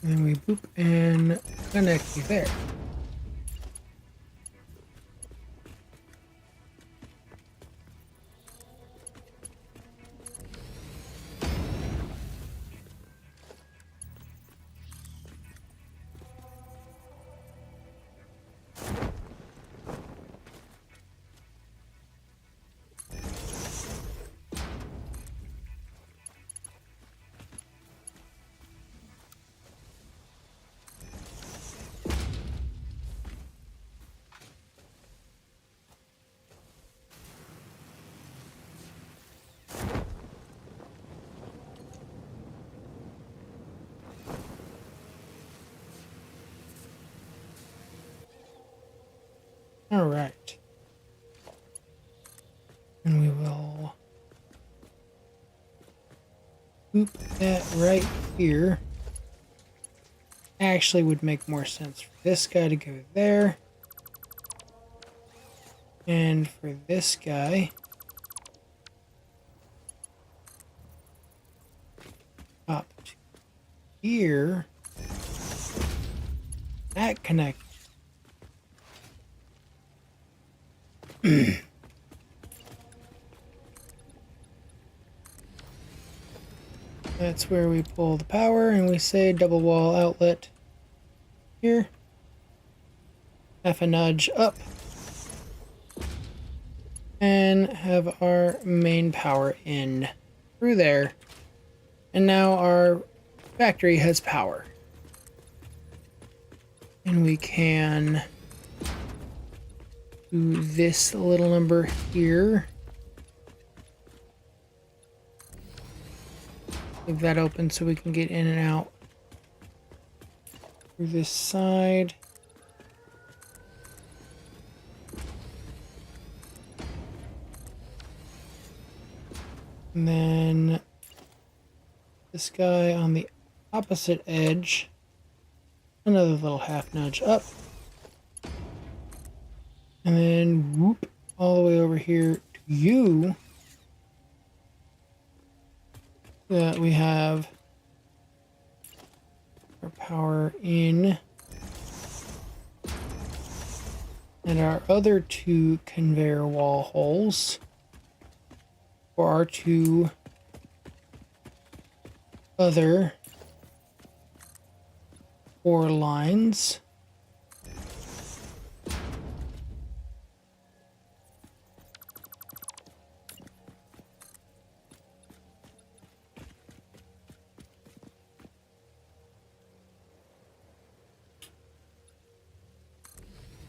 And then we boop and connect you there. All right. And we will loop that right here. Actually would make more sense for this guy to go there. And for this guy up to here. That connect. That's where we pull the power and we say double wall outlet here. Half a nudge up. And have our main power in through there. And now our factory has power. And we can do this little number here. Leave that open so we can get in and out through this side. And then this guy on the opposite edge, another little half nudge up. And then whoop, all the way over here to you. So that we have our power in. And our other two conveyor wall holes for our two other 4 lines.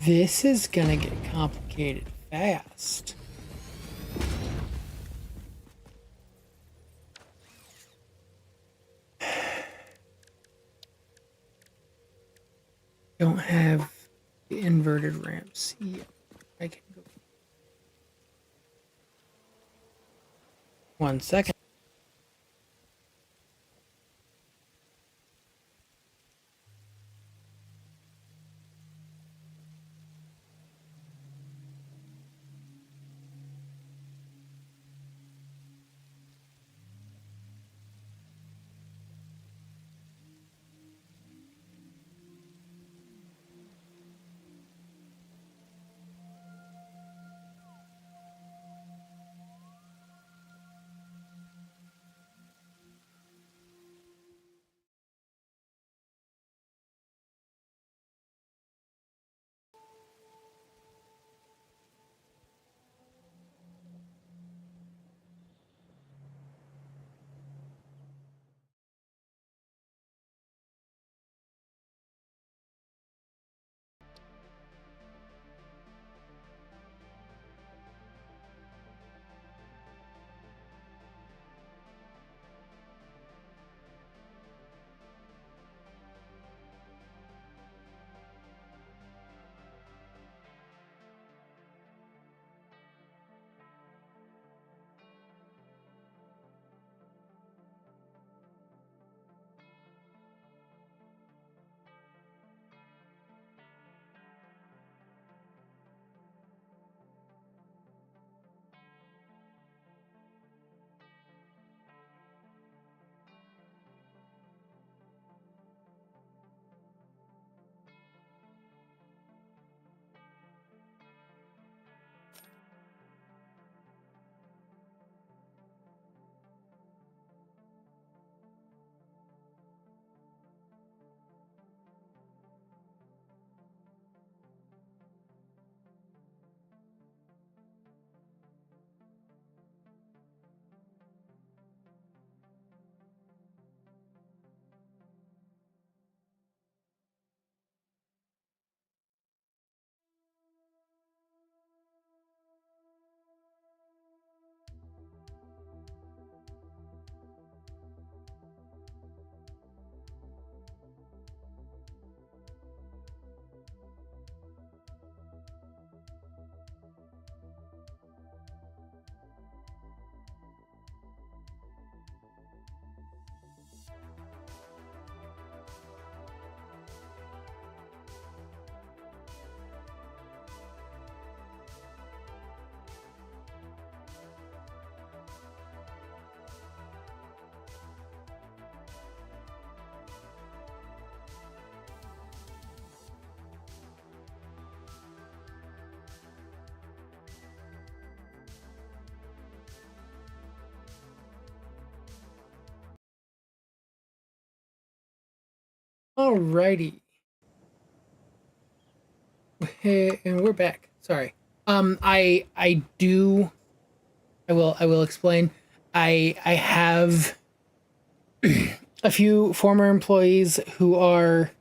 This is gonna get complicated fast. Don't have the inverted ramps yet. I can go. 1 second. Alrighty. Hey, and we're back. Sorry. I will explain. I have a few former employees who are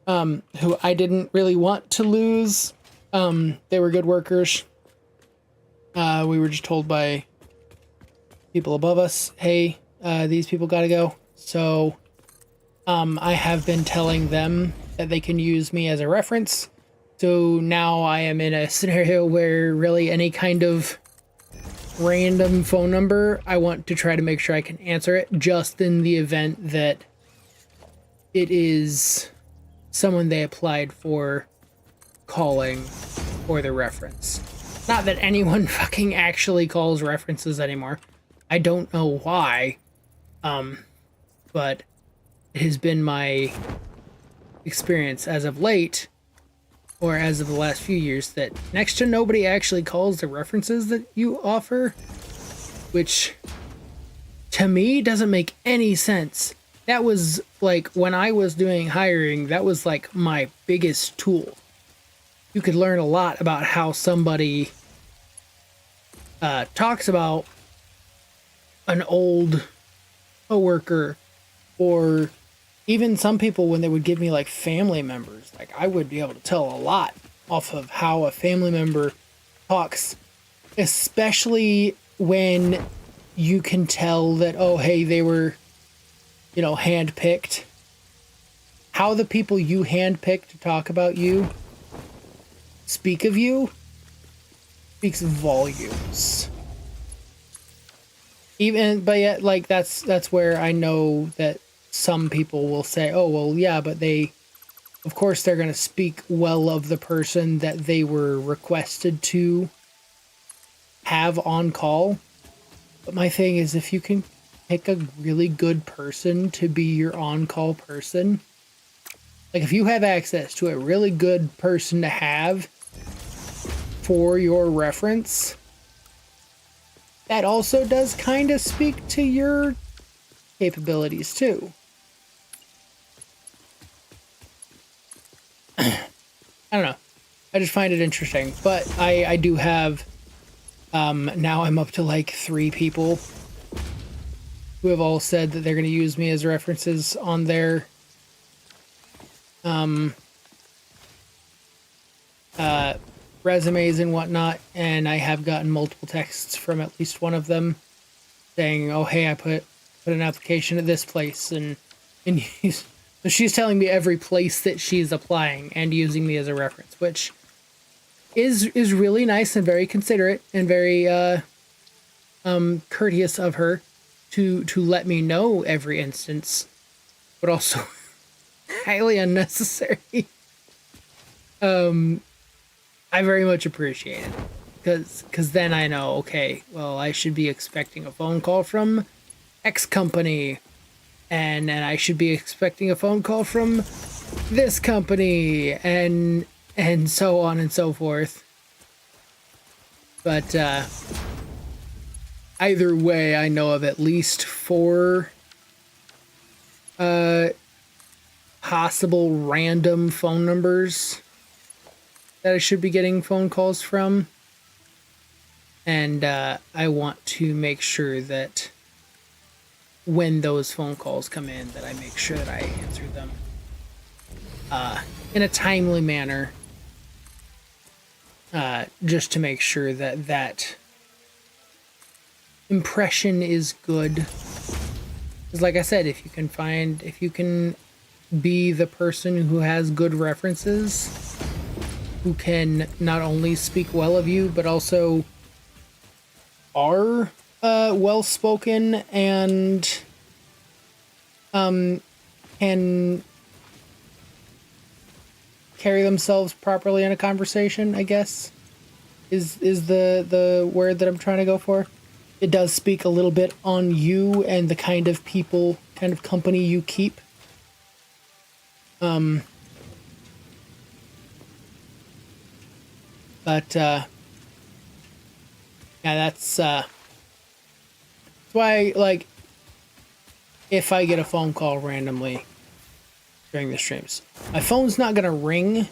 who I didn't really want to lose. They were good workers. We were just told by people above us, hey, these people gotta go. So I have been telling them that they can use me as a reference. So now I am in a scenario where really any kind of random phone number, I want to try to make sure I can answer it, just in the event that it is someone they applied for calling for the reference. Not that anyone fucking actually calls references anymore. I don't know why. But it has been my experience as of late, or as of the last few years, that next to nobody actually calls the references that you offer, which to me doesn't make any sense. That was like when I was doing hiring, that was like my biggest tool. You could learn a lot about how somebody talks about an old coworker, or even some people when they would give me like family members. Like I would be able to tell a lot off of how a family member talks, especially when you can tell that, oh, hey, they were, handpicked. How the people you handpicked to talk about you speak of you speaks volumes. But yet, like, that's where I know that some people will say, oh, well, yeah, but of course they're going to speak well of the person that they were requested to have on call. But my thing is, if you can pick a really good person to be your on-call person, like if you have access to a really good person to have for your reference, that also does kind of speak to your capabilities too. I don't know. I just find it interesting. But I do have, now I'm up to like 3 people who have all said that they're going to use me as references on their resumes and whatnot. And I have gotten multiple texts from at least one of them saying, oh, hey, I put an application at this place. And so she's telling me every place that she's applying and using me as a reference, which is really nice and very considerate and very courteous of her to let me know every instance, but also highly unnecessary. I very much appreciate it, because then I know, okay, well, I should be expecting a phone call from X company, and I should be expecting a phone call from this company, and so on and so forth. But either way, I know of at least 4 possible random phone numbers that I should be getting phone calls from. And I want to make sure that when those phone calls come in, that I make sure that I answer them in a timely manner, just to make sure that that impression is good. Because like I said, if you can be the person who has good references, who can not only speak well of you, but also are well-spoken and can carry themselves properly in a conversation, I guess, is the word that I'm trying to go for. It does speak a little bit on you and the kind of company you keep. But yeah, that's why, like, if I get a phone call randomly, during the streams. My phone's not gonna ring,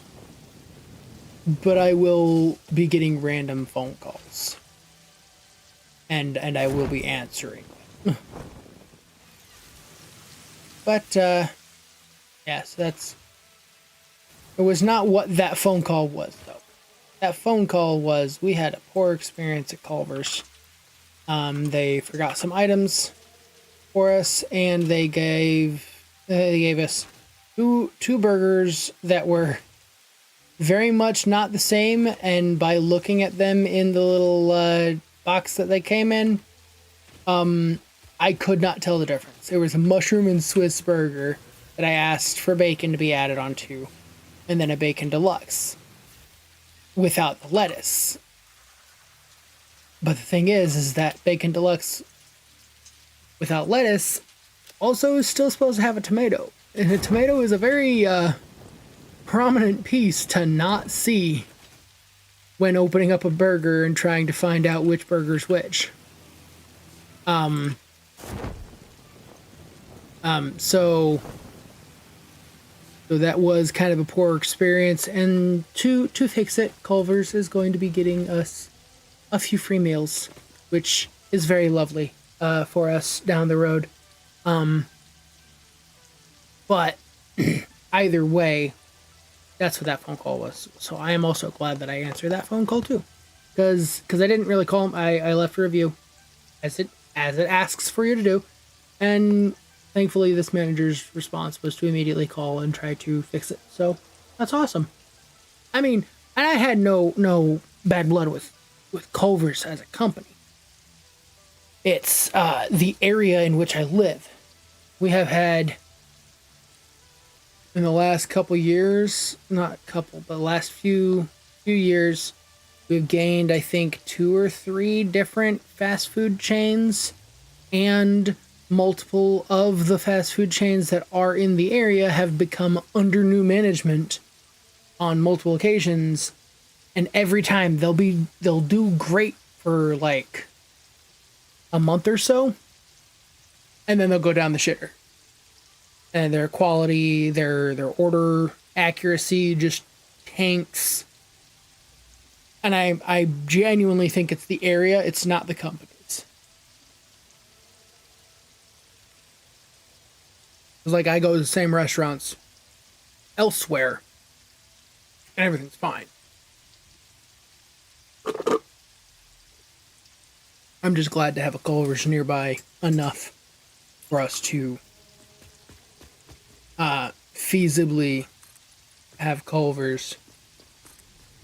but I will be getting random phone calls. And I will be answering. But yeah, so that's it was not what that phone call was though. That phone call was we had a poor experience at Culver's. They forgot some items for us, and they gave us two burgers that were very much not the same. And by looking at them in the little box that they came in, I could not tell the difference. There was a mushroom and Swiss burger that I asked for bacon to be added onto, and then a bacon deluxe without the lettuce. But the thing is that bacon deluxe without lettuce also is still supposed to have a tomato. And a tomato is a very prominent piece to not see when opening up a burger and trying to find out which burger's which. So that was kind of a poor experience. And to fix it, Culver's is going to be getting us a few free meals, which is very lovely for us down the road. But either way, that's what that phone call was. So I am also glad that I answered that phone call too, because I didn't really call him. I left a review, as it asks for you to do, and thankfully this manager's response was to immediately call and try to fix it. So that's awesome. I mean, and I had no bad blood with Culver's as a company. It's the area in which I live. We have had, in the last couple years, not couple, but last few years, we've gained, I think, 2 or 3 different fast food chains, and multiple of the fast food chains that are in the area have become under new management on multiple occasions. And every time they'll do great for like a month or so, and then they'll go down the shitter. And their quality, their order accuracy just tanks. And I genuinely think it's the area, it's not the companies. It's like I go to the same restaurants elsewhere, and everything's fine. I'm just glad to have a Culver's nearby enough for us to feasibly have Culver's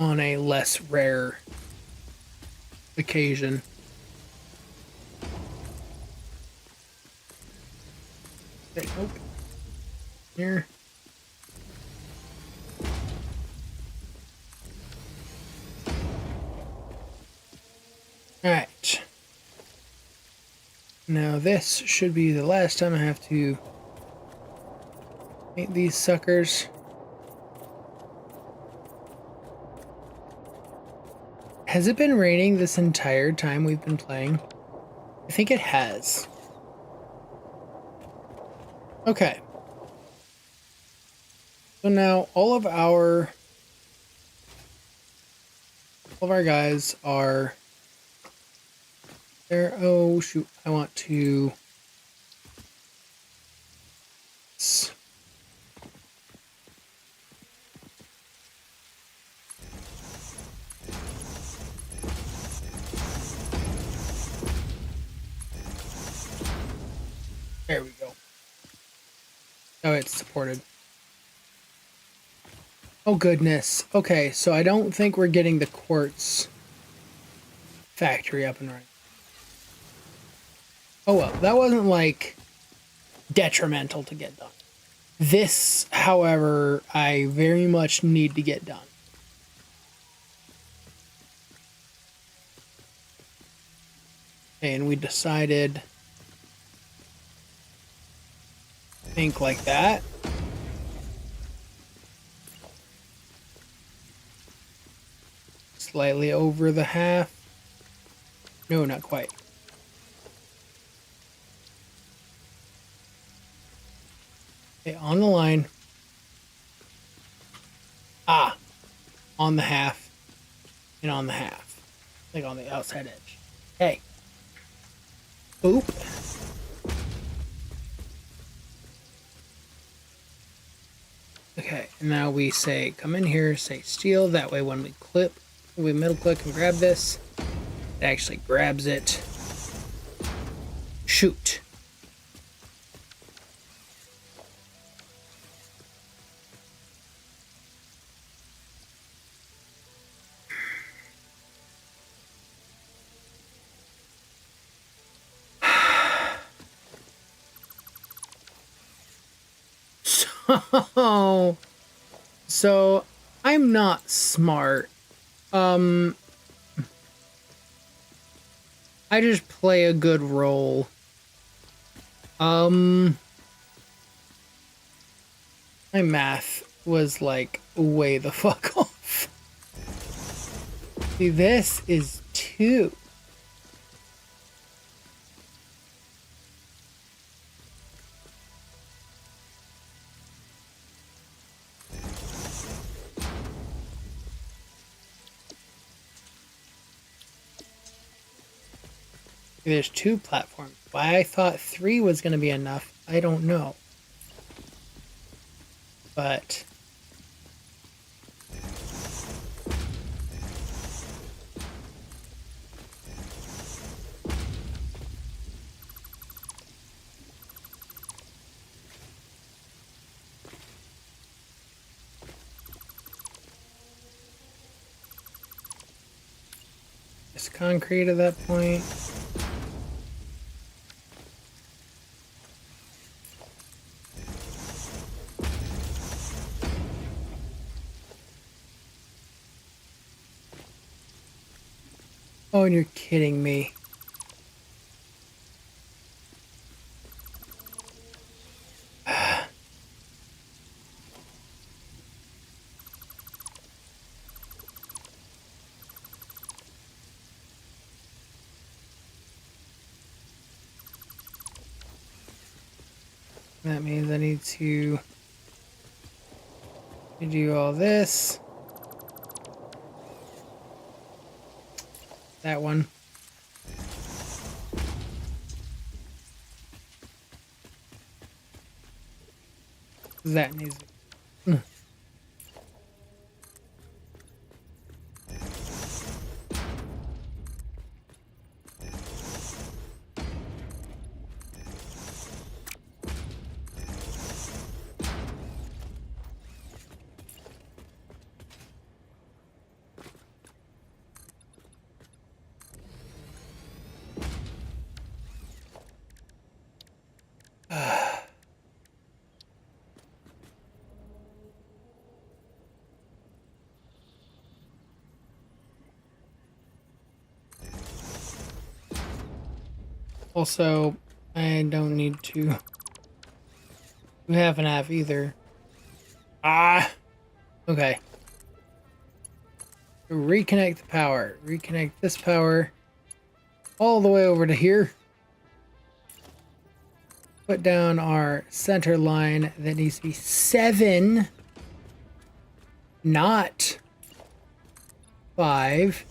on a less rare occasion. Okay, nope. Here. Alright. Now this should be the last time I have to paint these suckers. Has it been raining this entire time we've been playing? I think it has. Okay. So now all of our guys are there. Oh shoot, I want to there we go. Oh, it's supported. Oh goodness. Okay, so I don't think we're getting the quartz factory up and running. Oh well, that wasn't like detrimental to get done. This, however, I very much need to get done. And we decided, think like that. Slightly over the half. No, not quite. Okay, on the line. Ah, on the half and on the half. Like on the outside edge. Hey. Boop. Okay, and now we say, come in here, say steal. That way when we middle click and grab this, it actually grabs it. Shoot. So I'm not smart. I just play a good role. My math was like way the fuck off. See, this is 2. There's 2 platforms. Why I thought 3 was going to be enough, I don't know. But it's concrete at that point. Oh, and you're kidding me. That means I need to do all this. That one. That needs to... Also, I don't need to do half and half either. Ah! Okay. Reconnect the power. Reconnect this power all the way over to here. Put down our center line that needs to be 7, not 5.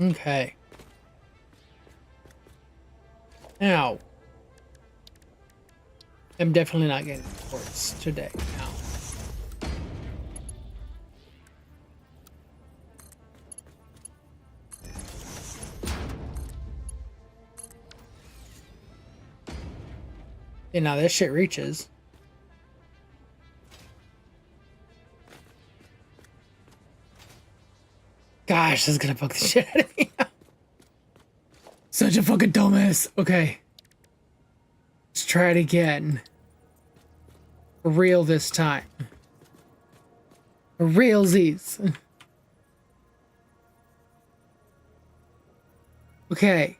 Okay. Now, I'm definitely not getting quartz today. Now. Yeah, now this shit reaches. gosh, this is gonna bug the shit out of me. Such a fucking dumbass. Okay. Let's try it again. For real this time. For realsies. Okay.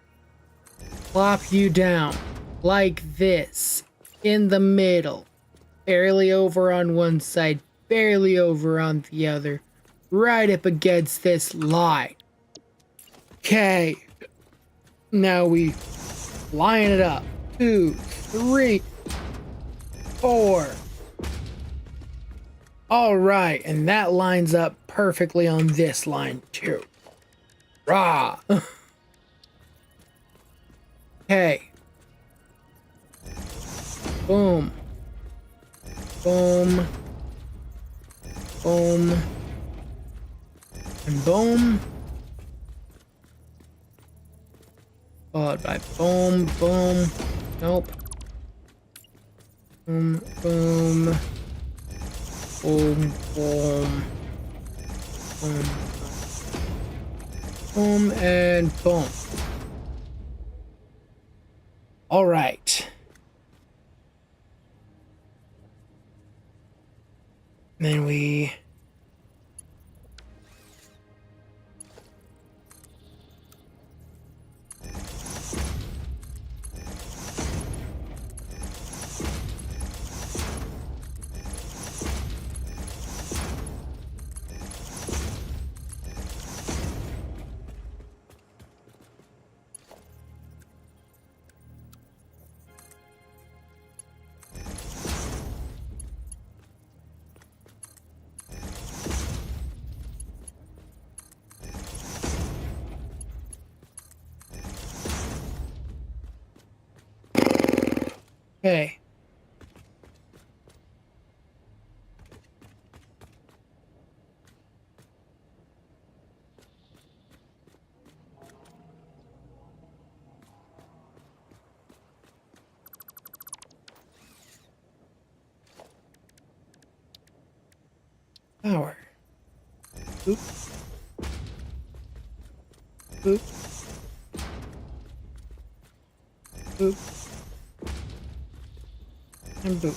Plop you down. Like this. In the middle. Barely over on one side. Barely over on the other. Right up against this line. Okay. Now we line it up. 2, 3, 4. All right, and that lines up perfectly on this line too. Rah. Okay. Boom. Boom. Boom. And boom. Followed by boom, boom. Nope. Boom, boom. Boom, boom. Boom. Boom, and boom. All right. Then we... Okay. Power. Boop. Boop. Boop. And boop.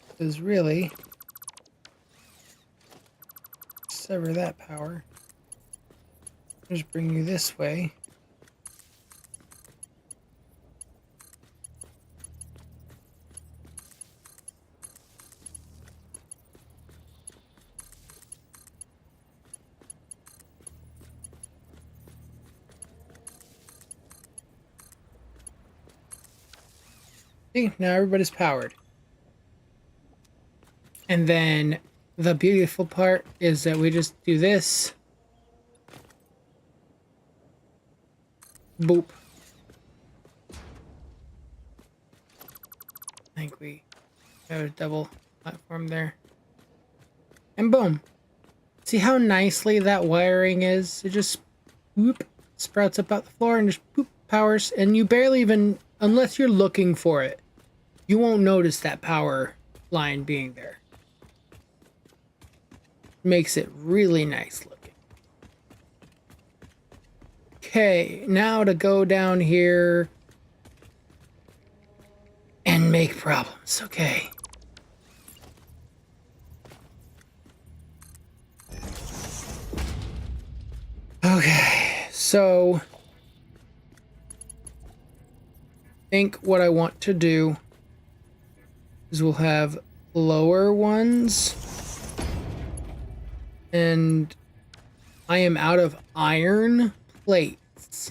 Because really, sever that power. Just bring you this way. See, now everybody's powered. And then the beautiful part is that we just do this. Boop. I think we have a double platform there. And boom. See how nicely that wiring is? It just whoop, sprouts up out the floor and just boop, powers. And you barely even, unless you're looking for it, you won't notice that power line being there. Makes it really nice looking. Okay, now to go down here and make problems. Okay. Okay, so I think what I want to do is we'll have lower ones, and I am out of iron plates.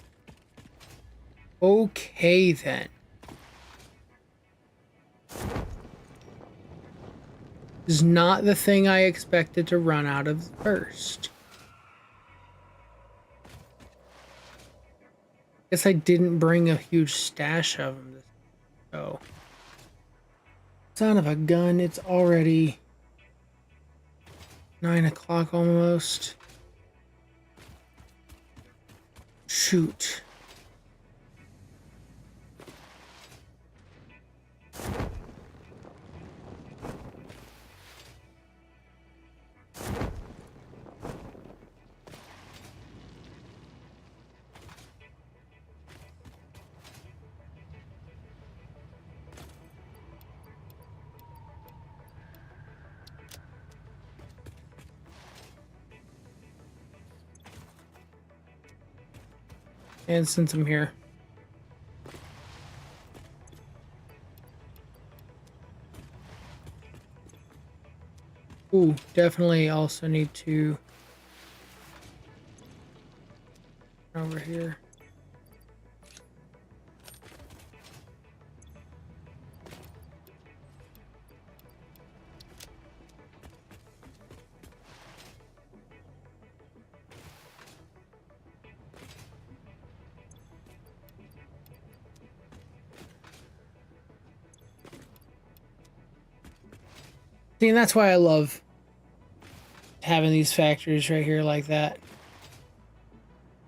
Okay then. This is not the thing I expected to run out of first. Guess I didn't bring a huge stash of them. Oh. Son of a gun, it's already 9 o'clock almost. Shoot. And since I'm here. Ooh, definitely also need to over here. See, and that's why I love having these factories right here like that.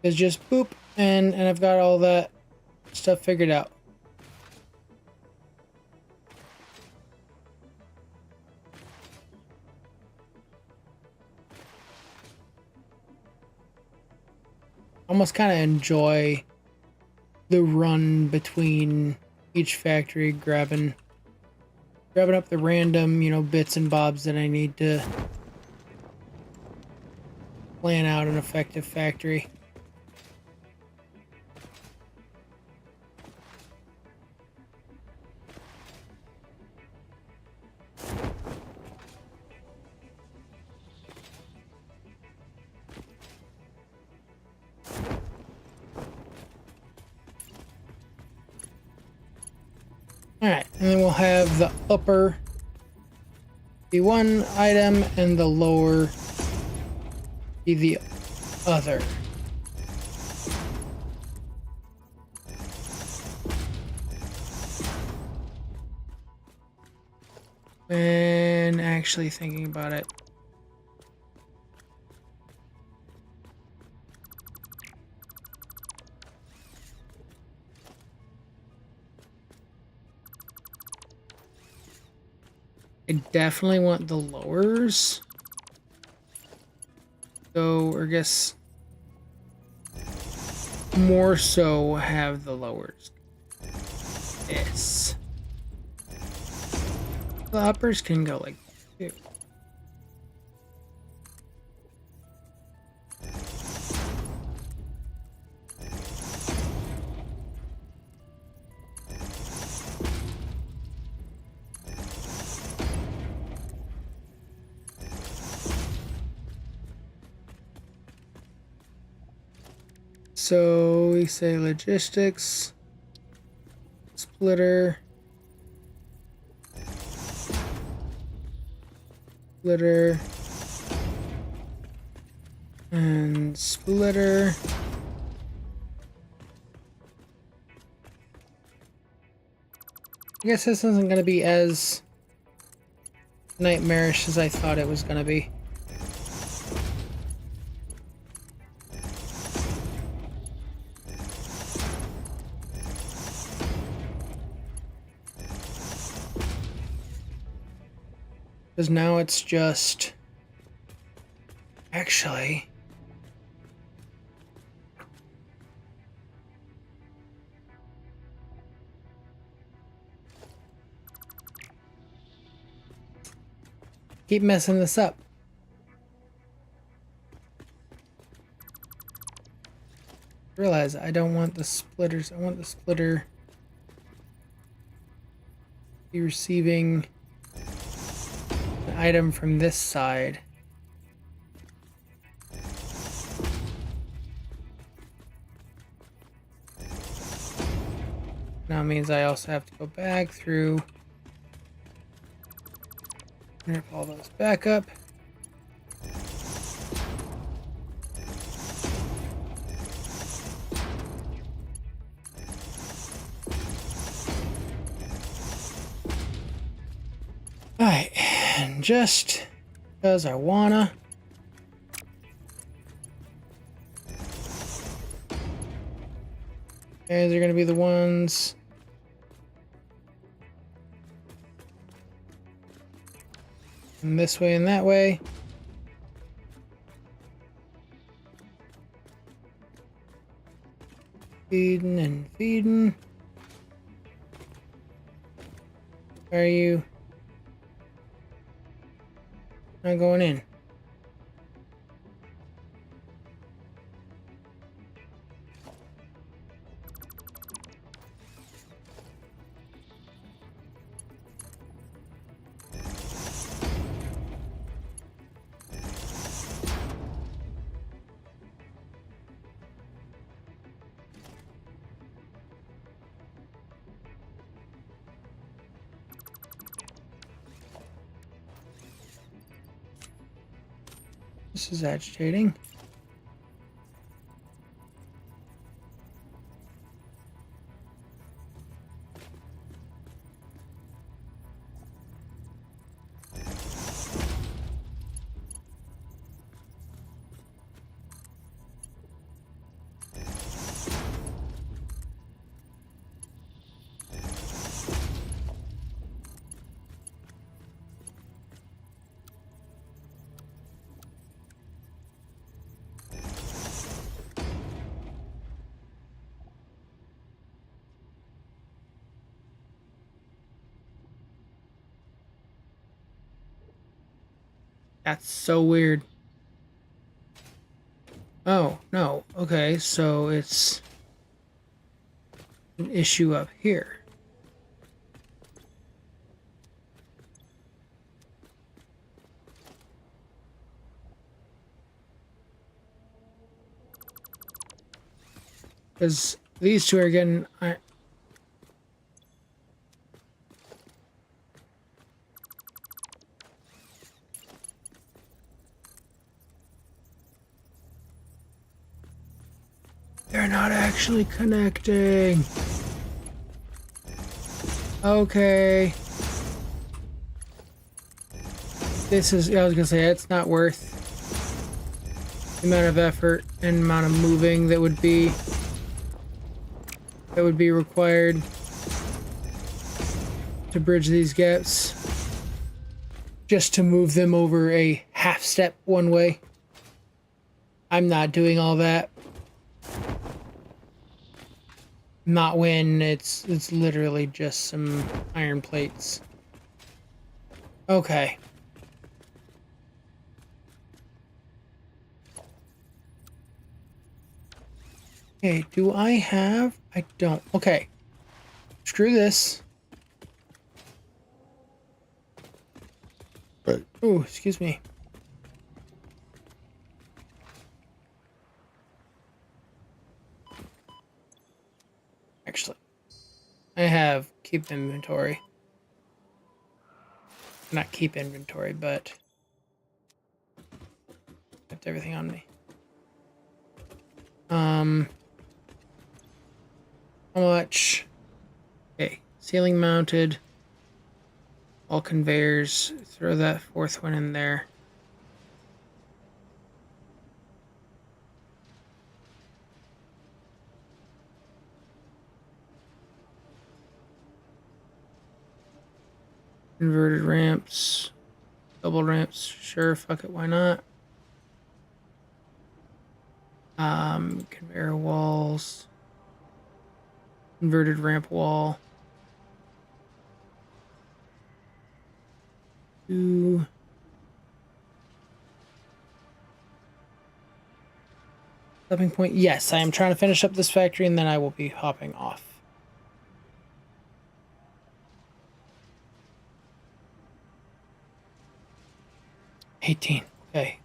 It's just boop, and I've got all that stuff figured out. Almost kind of enjoy the run between each factory, grabbing up the random, bits and bobs that I need to plan out an effective factory. Alright, and then we'll have the upper be one item and the lower be the other. And actually thinking about it, I definitely want the lowers. So, or I guess more so have the lowers. Yes. The uppers can go like two. So we say logistics, splitter, and splitter. I guess this isn't going to be as nightmarish as I thought it was going to be. Because now it's just... Actually... Keep messing this up. Realize I don't want the splitters. I want the splitter be receiving an item from this side. Now it means I also have to go back through, rip all those back up. Alright, and just because I wanna. Okay, they're gonna be the ones. And this way and that way. Feeding and feeding. Where are you? Not going in. This is agitating. That's so weird. Oh, no. Okay, so it's an issue up here. Because these two are getting... They're not actually connecting. Okay. This is... I was gonna say, it's not worth the amount of effort and amount of moving that would be required to bridge these gaps, just to move them over a half step one way. I'm not doing all that. Not when it's literally just some iron plates. Okay. Okay, do I have... I don't. Okay. Screw this. Oh, excuse me. Actually, I have keep inventory. Not keep inventory, but kept everything on me. How much? Okay, ceiling mounted. All conveyors. Throw that fourth one in there. Inverted ramps. Double ramps. Sure, fuck it, why not? Conveyor walls. Inverted ramp wall. 2. Stopping point. Yes, I am trying to finish up this factory and then I will be hopping off. $18. Okay.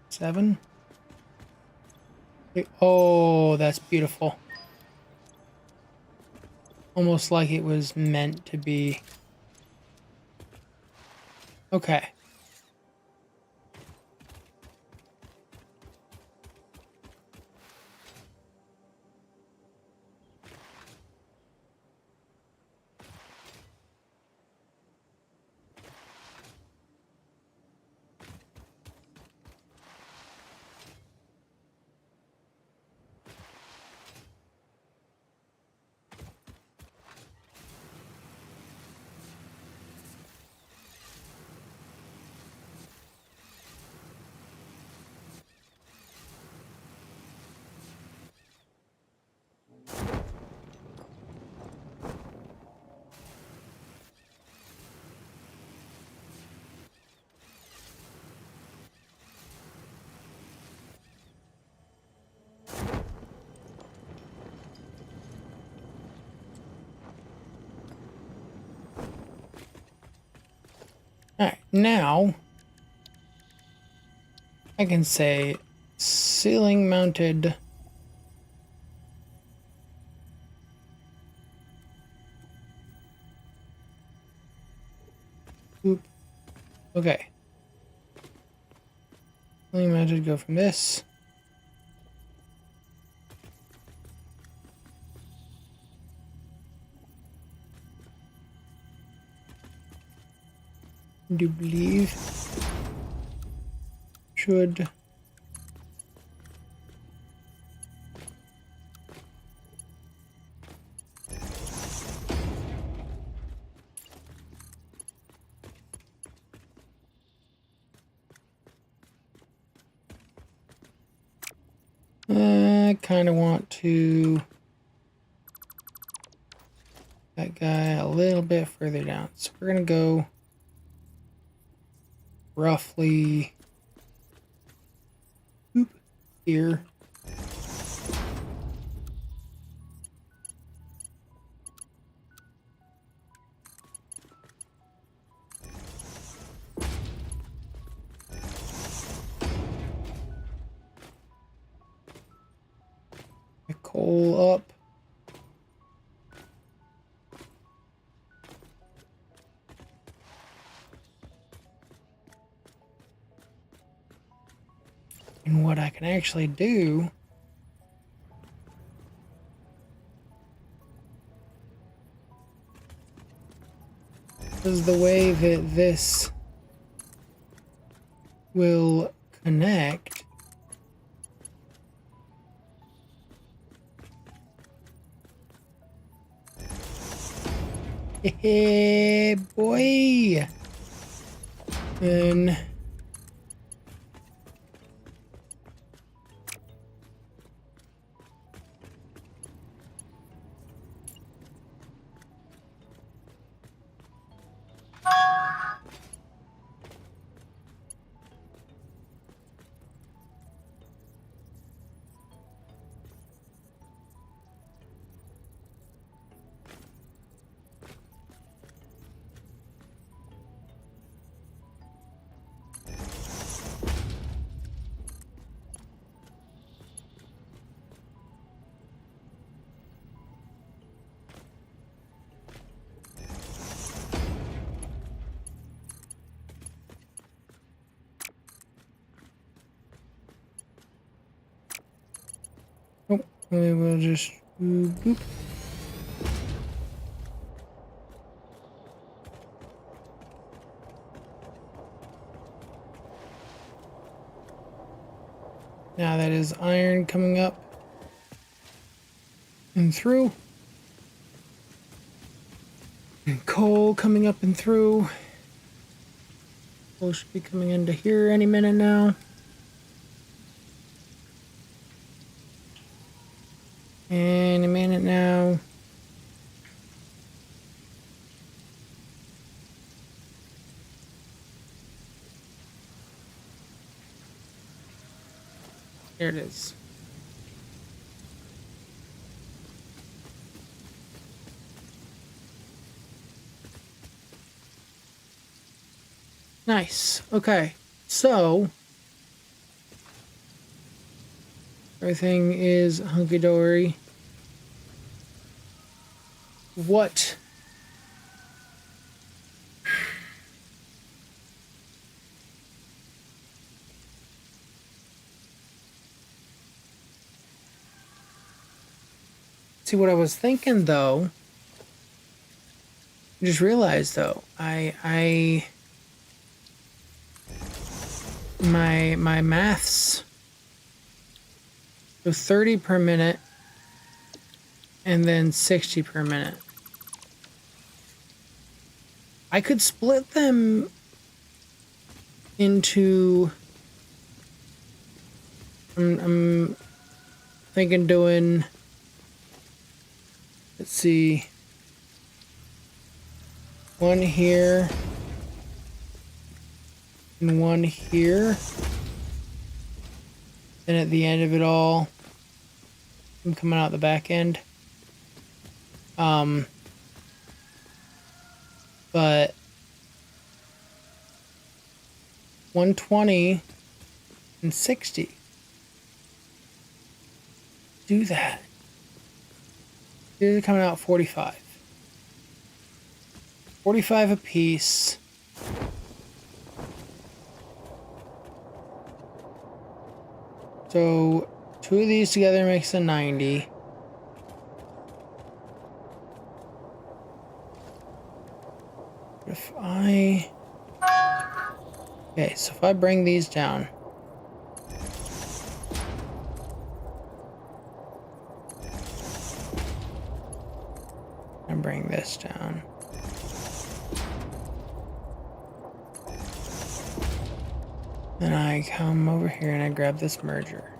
7. Oh, that's beautiful. Almost like it was meant to be. Okay. Alright, now I can say ceiling mounted. Oop. Okay. Ceiling mounted, go from this. Do believe should I kind of want to that guy a little bit further down, so we're gonna go roughly here. Coal up. And what I can actually do is the way that this will connect. Hey, boy. And we will just boop. Now that is iron coming up and through. And coal coming up and through. Coal should be coming into here any minute now. And a minute now. There it is. Nice. Okay. So everything is hunky-dory. What? See, what I was thinking though, I just realized though, my maths, so 30 per minute and then 60 per minute. I could split them into, I'm thinking doing, let's see, one here and one here. Then at the end of it all, I'm coming out the back end. But 120 and 60. Do that. These are coming out 45. 45 a piece. So 2 of these together makes a 90. If I... Okay, so if I bring these down... and bring this down. Then I come over here and I grab this merger.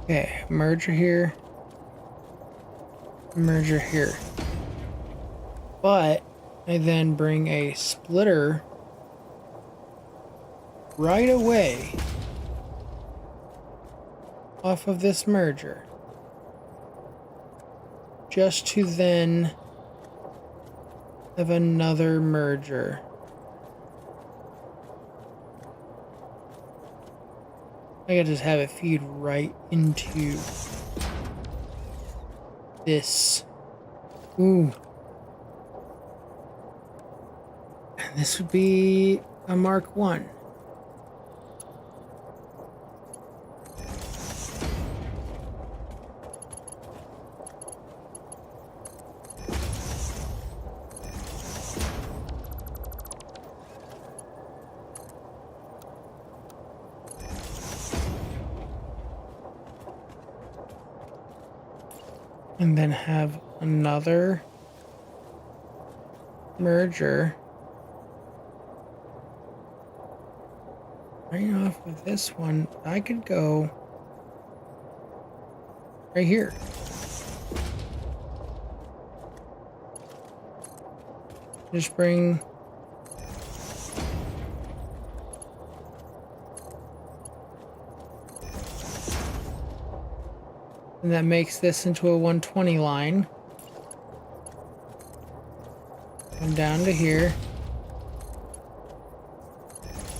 Okay, merger here. Merger here. But I then bring a splitter right away off of this merger, just to then have another merger. I could just have it feed right into this. Ooh. And this would be a Mark 1. And then have another merger right off of this one. I could go right here. Just bring and that makes this into a 120 line. Come down to here.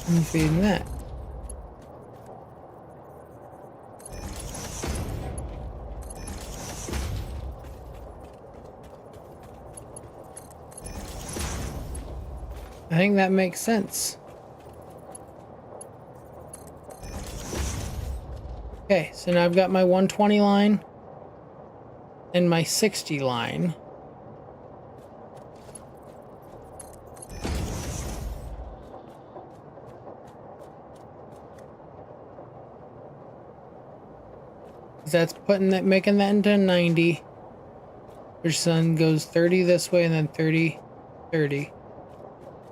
And feeding that. I think that makes sense. Okay, so now I've got my 120 line and my 60 line. That's putting that, making that into 90. Which then goes 30 this way and then 30, 30.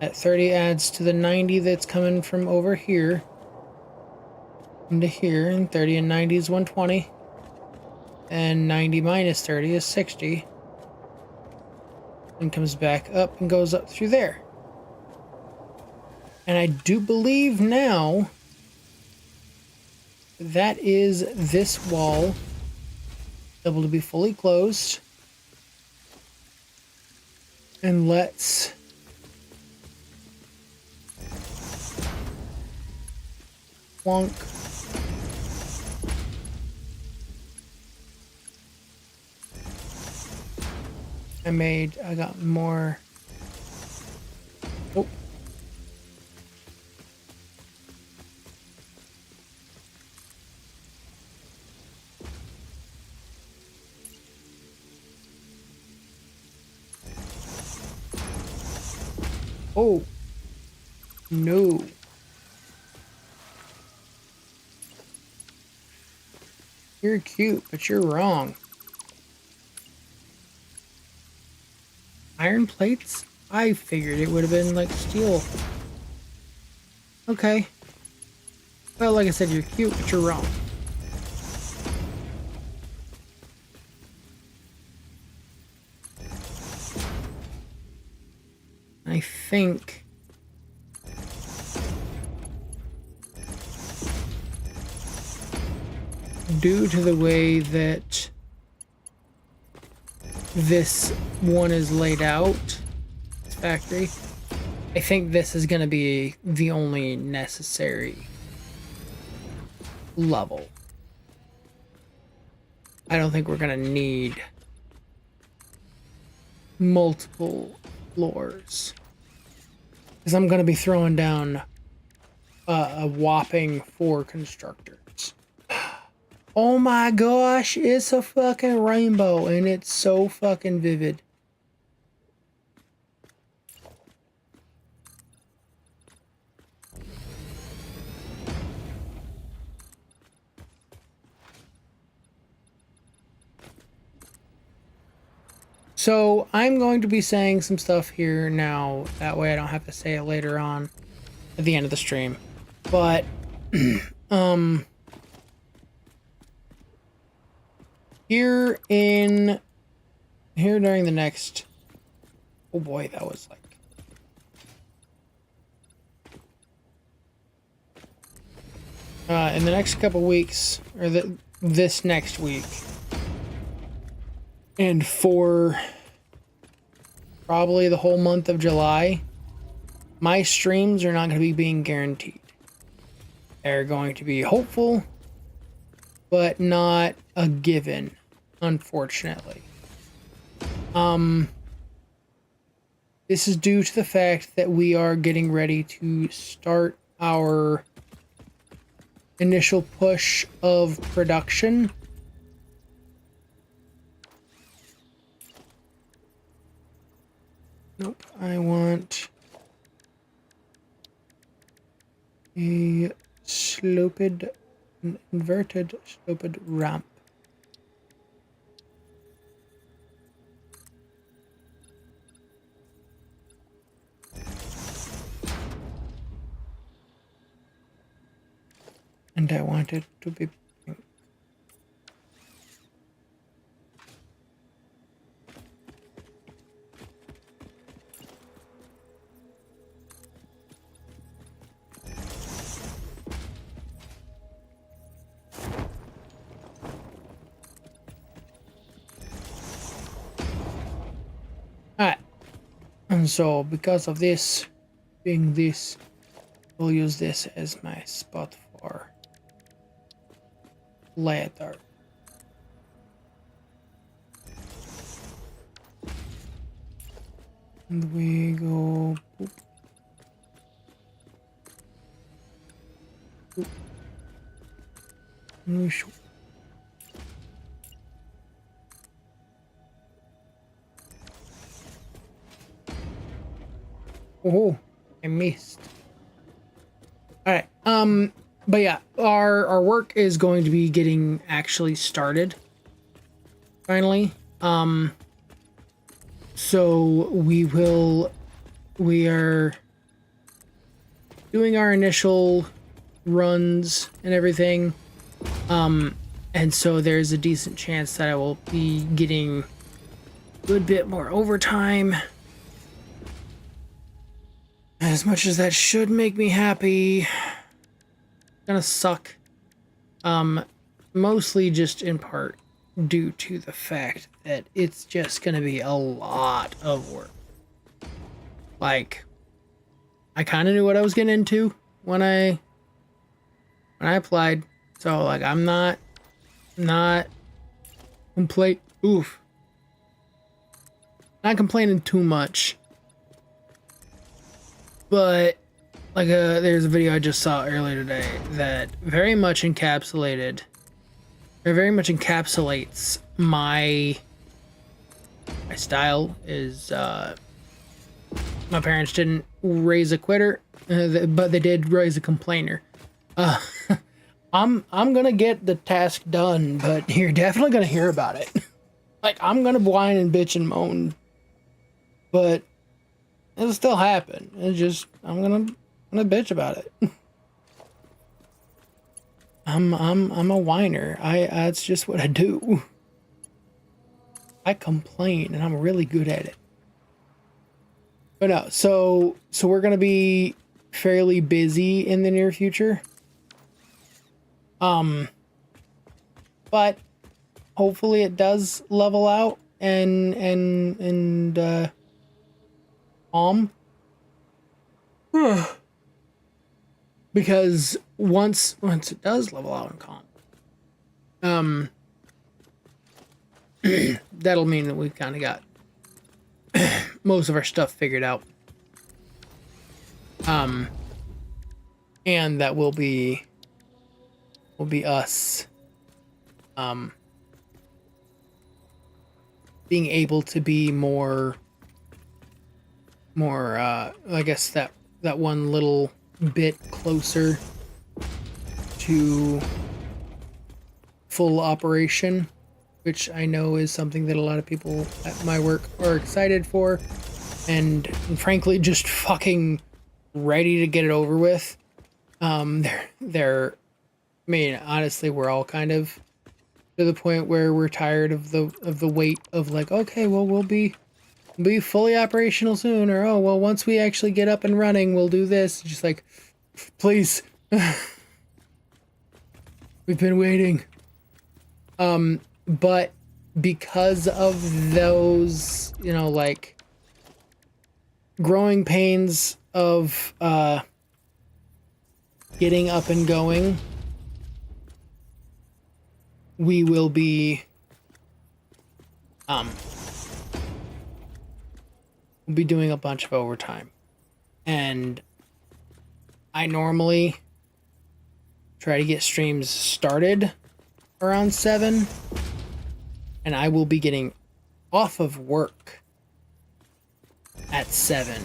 That 30 adds to the 90 that's coming from over here into here, and 30 and 90 is 120. And 90 minus 30 is 60. And comes back up and goes up through there. And I do believe now that is this wall able to be fully closed. And let's plunk I got more. Oh. Oh. No. You're cute, but you're wrong. Iron plates? I figured it would have been like steel. Okay. Well, like I said, you're cute, but you're wrong. I think due to the way that this one is laid out, Satisfactory. I think this is going to be the only necessary level. I don't think we're going to need multiple floors. Because I'm going to be throwing down a whopping 4 constructors. Oh my gosh, it's a fucking rainbow and it's so fucking vivid. So I'm going to be saying some stuff here now, that way I don't have to say it later on at the end of the stream. But here during the next, oh boy, that was like, in the next couple weeks, or this next week, and for probably the whole month of July, my streams are not going to be being guaranteed. They're going to be hopeful, but not a given, unfortunately. This is due to the fact that we are getting ready to start our initial push of production. Nope, I want a inverted sloped ramp. And I want it to be pink. Alright, and so because of this being this, we'll use this as my spot for leather. And we go boop. Boop. And we shoot. Oh, I missed. Alright, but yeah, our work is going to be getting actually started. Finally. So we are doing our initial runs and everything. And so there's a decent chance that I will be getting a good bit more overtime. As much as that should make me happy, it's gonna suck. Mostly just in part due to the fact that it's just gonna be a lot of work. Like, I kind of knew what I was getting into when I applied, so like I'm not complaining too much. But like there's a video I just saw earlier today that very much encapsulates my style. Is my parents didn't raise a quitter, but they did raise a complainer. I'm gonna get the task done, but you're definitely gonna hear about it. Like, I'm gonna whine and bitch and moan, but it'll still happen. It's just I'm gonna bitch about it. I'm a whiner. That's just what I do. I complain, and I'm really good at it. But no, so we're gonna be fairly busy in the near future. But hopefully it does level out and calm. Because once it does level out in calm, that'll mean that we've kind of got most of our stuff figured out. And that will be us being able to be more I guess that one little bit closer to full operation, which I know is something that a lot of people at my work are excited for, and frankly just fucking ready to get it over with. They're I mean, honestly, we're all kind of to the point where we're tired of the wait of like, okay, well, we'll be fully operational soon, or oh, well, once we actually get up and running, we'll do this. Just like, please. We've been waiting. But because of those, you know, like growing pains of getting up and going, we will be we'll be doing a bunch of overtime. And I normally try to get streams started around 7, and I will be getting off of work at 7,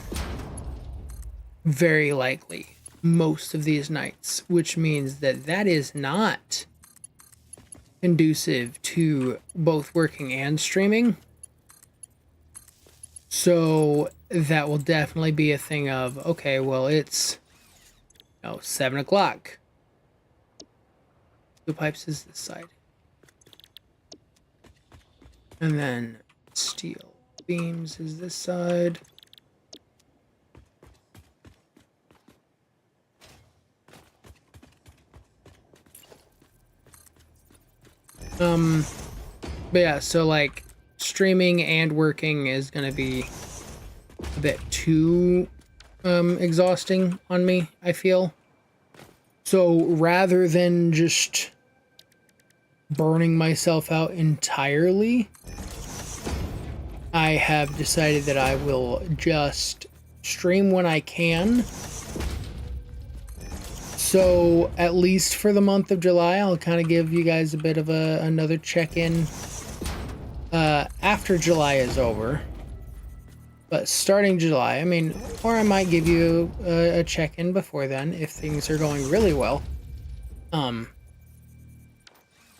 very likely most of these nights, which means that is not conducive to both working and streaming. So that will definitely be a thing of, okay, well, it's 7 o'clock. Steel pipes is this side. And then steel beams is this side. But yeah, so like streaming and working is gonna be a bit too exhausting on me, I feel. So rather than just burning myself out entirely, I have decided that I will just stream when I can. So at least for the month of July, I'll kind of give you guys a bit of another check-in after July is over. But starting July, I mean, or I might give you a check-in before then if things are going really well.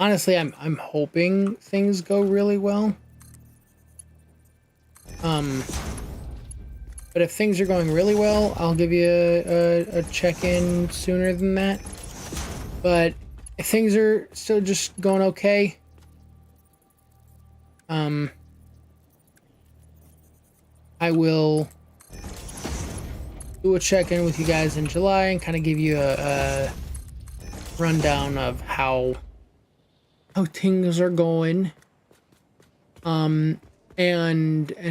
Honestly, I'm hoping things go really well. But if things are going really well, I'll give you a check-in sooner than that. But if things are still just going okay, I will do a check-in with you guys in July and kind of give you a rundown of how things are going, and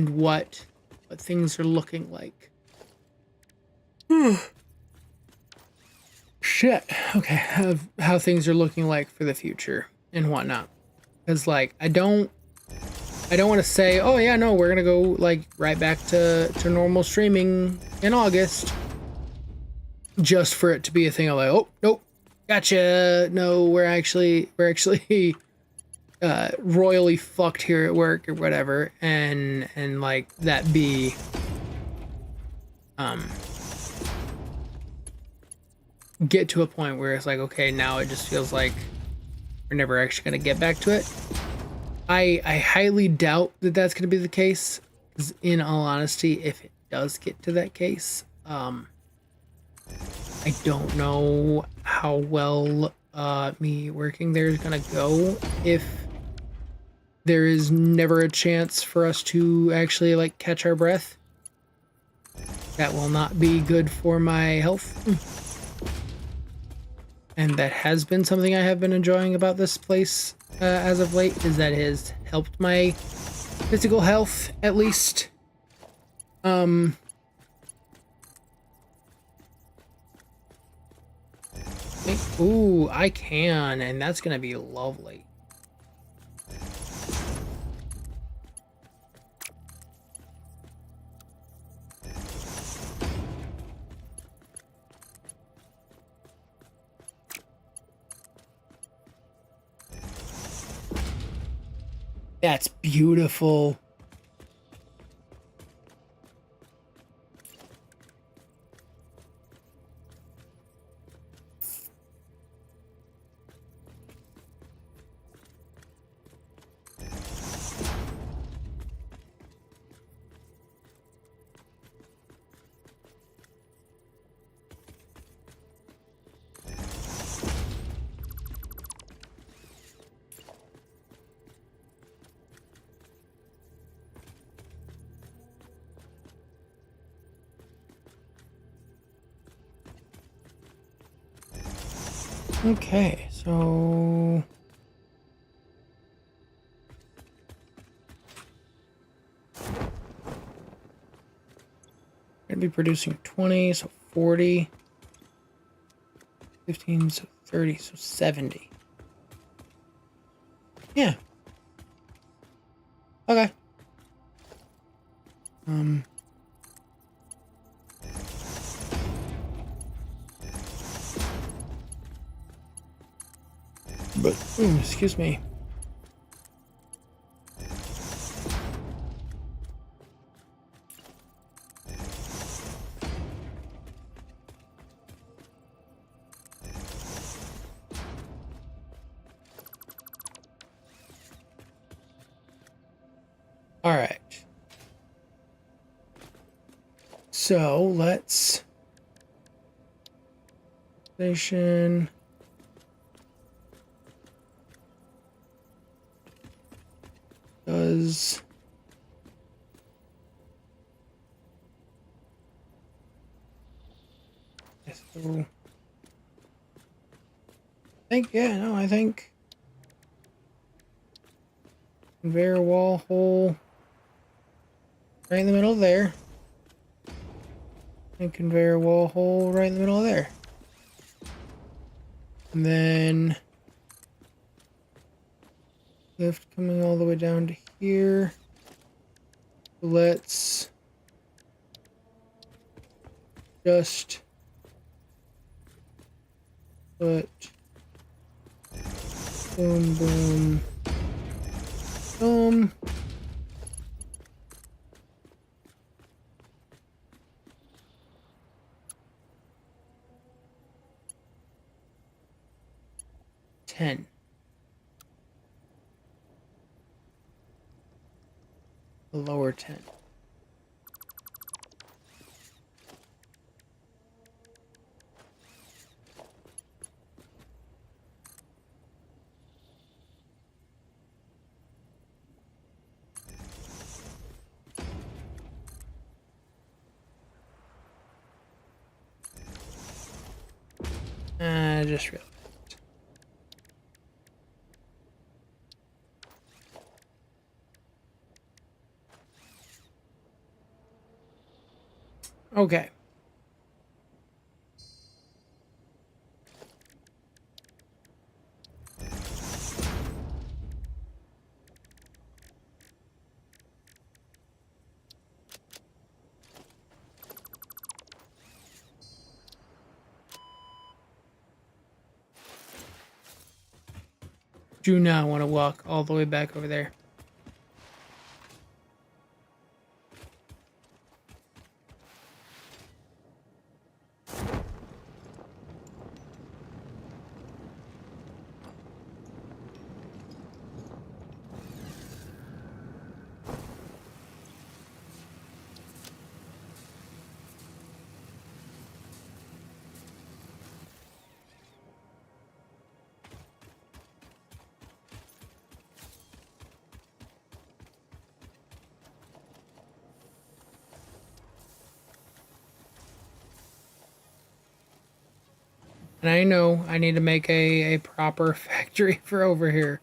what things are looking like. Shit. Okay, how things are looking like for the future and whatnot. Because like I don't want to say, oh yeah, no, we're gonna go like right back to normal streaming in August, just for it to be a thing of like, oh nope, gotcha. No, we're actually royally fucked here at work or whatever, and like that be get to a point where it's like, okay, now it just feels like we're never actually gonna get back to it. I highly doubt that that's gonna be the case, because in all honesty, if it does get to that case, I don't know how well me working there is gonna go if there is never a chance for us to actually like catch our breath. That will not be good for my health. And that has been something I have been enjoying about this place as of late, is that it has helped my physical health, at least. Ooh, I can, and that's gonna be lovely. That's beautiful. Okay, so gonna be producing 20, so 40, 15, so 30, so 70. Yeah. Okay. But excuse me. All right. So let's station. Does so I think conveyor wall hole right in the middle there. And conveyor wall hole right in the middle of there. And then lift coming all the way down to here. Let's just put boom, boom, boom. The lower 10. I just realized. Okay. Do not want to walk all the way back over there. And I know I need to make a proper factory for over here.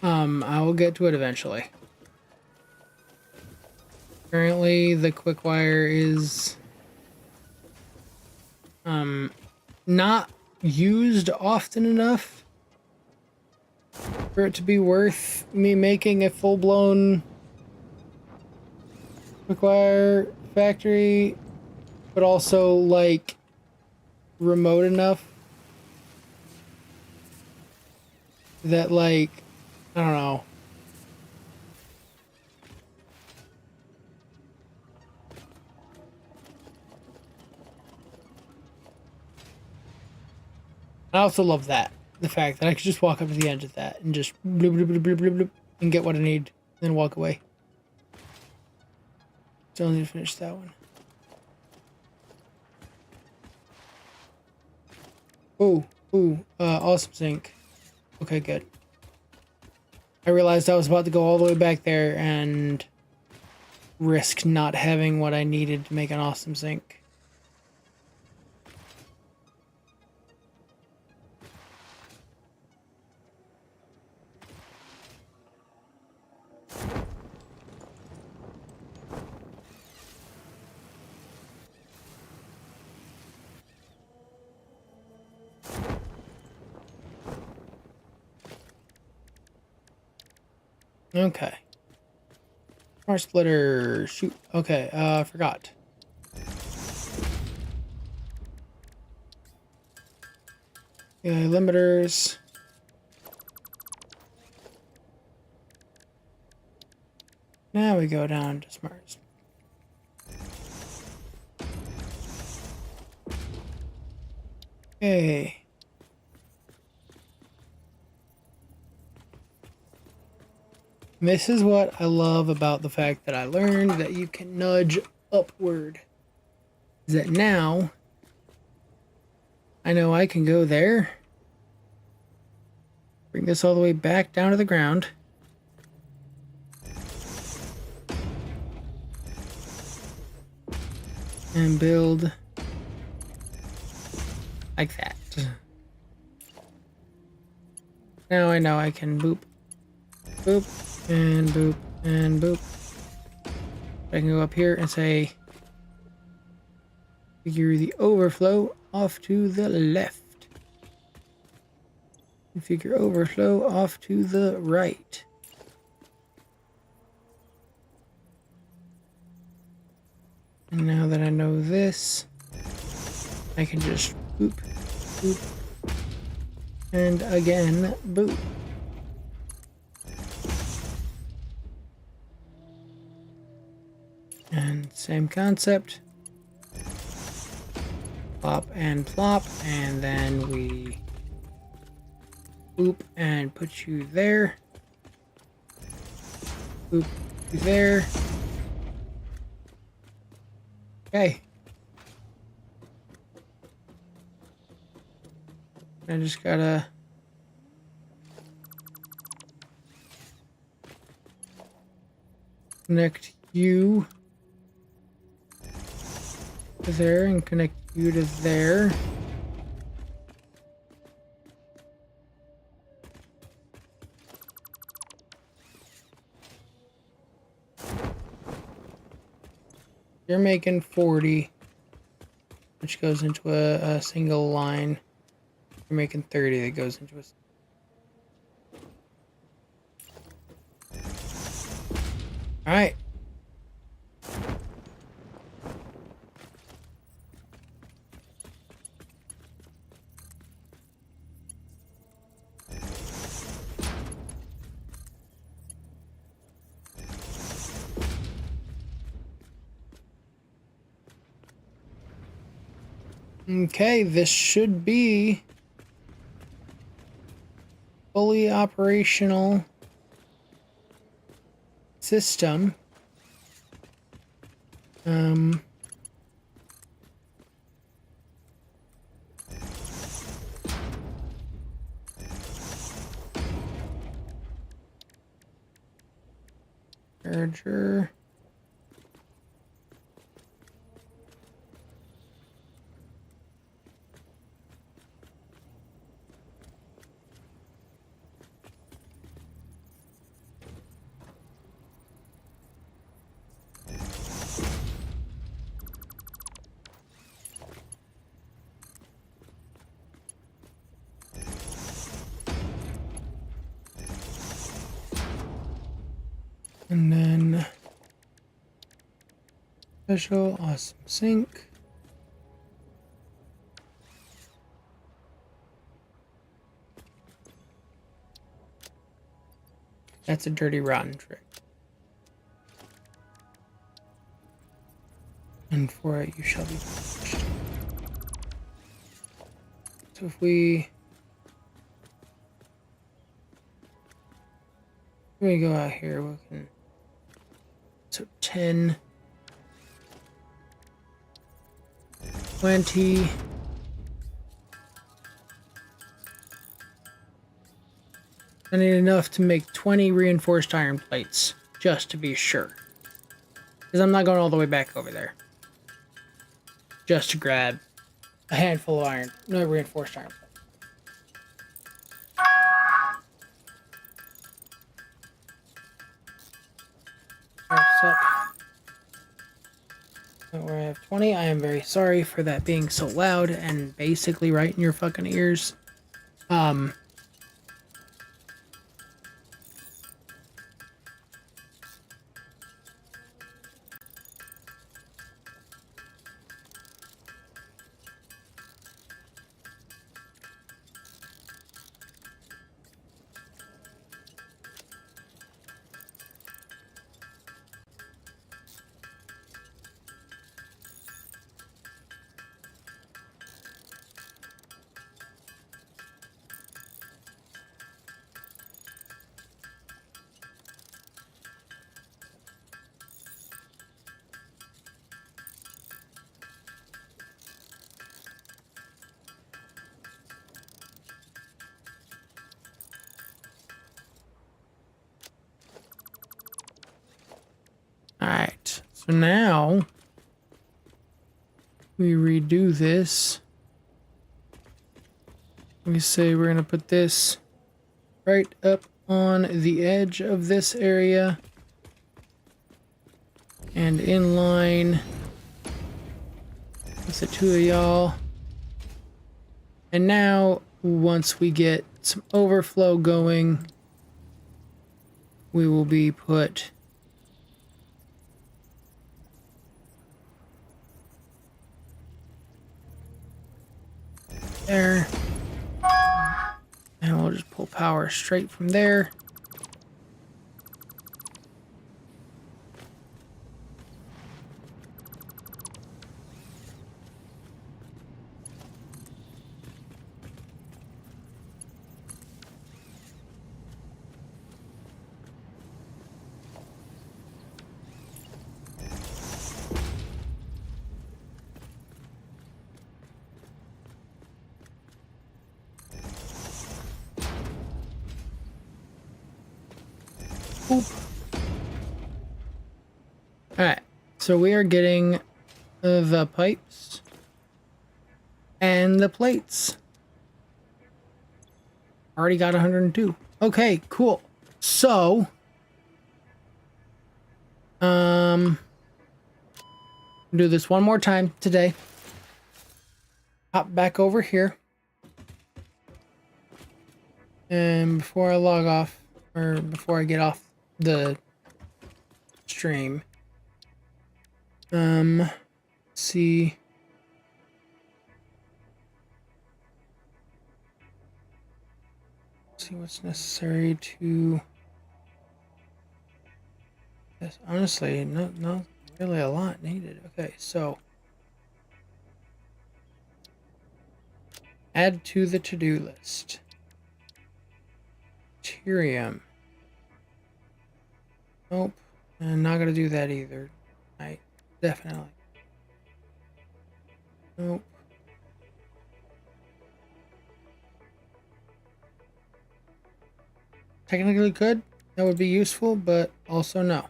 I will get to it eventually. Currently, the quick wire is not used often enough for it to be worth me making a full-blown require factory, but also like remote enough that like, I don't know. I also love that. The fact that I could just walk up to the edge of that and just bloop, bloop, bloop, bloop, bloop, bloop, and get what I need, then walk away. Still need to finish that one. Awesome zinc. Okay, good. I realized I was about to go all the way back there and risk not having what I needed to make an awesome zinc. Okay. Smart splitter. Shoot. Okay, I forgot. Yeah, limiters. Now we go down to smart. Okay. This is what I love about the fact that I learned that you can nudge upward. Is that now I know I can go there, bring this all the way back down to the ground, and build like that. Now I know I can boop, boop, and boop, and boop. I can go up here and say, figure the overflow off to the left. Configure overflow off to the right. And now that I know this, I can just boop, boop, and again, boop. And same concept. Plop and plop, and then we boop and put you there. Boop you there. Okay. I just gotta connect you to there and connect you to there. You're making 40, which goes into a single line. You're making 30 that goes into a... Alright. Okay, this should be fully operational system. Charger. And then special awesome sink. That's a dirty rotten trick. And for it you shall be punished. So if we go out here, we can, so 10, 20, I need enough to make 20 reinforced iron plates, just to be sure. Because I'm not going all the way back over there. Just to grab a handful of iron, no reinforced iron plates. Up. Where I have 20, I am very sorry for that being so loud and basically right in your fucking ears. Alright, so now we redo this. We say we're going to put this right up on the edge of this area and in line with the two of y'all. And now, once we get some overflow going, we will be put there. And we'll just pull power straight from there. Alright, so we are getting the pipes and the plates. Already got 102. Okay, cool. So, do this one more time today. Hop back over here. And before I log off, or before I get off the stream, see what's necessary to, yes, honestly, no really a lot needed. Okay, so add to the to-do list. Tyrium. Nope, I'm not gonna do that either. Definitely. Nope. Technically could. That would be useful, but also no.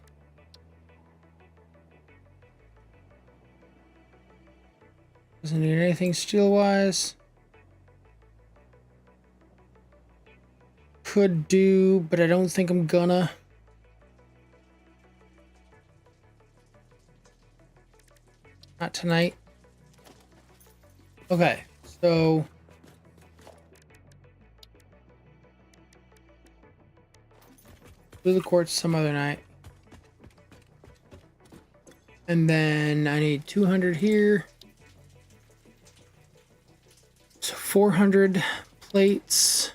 Doesn't need anything steel-wise. Could do, but I don't think I'm gonna. Not tonight. Okay, so do the quartz some other night. And then I need 200 here. So 400 plates.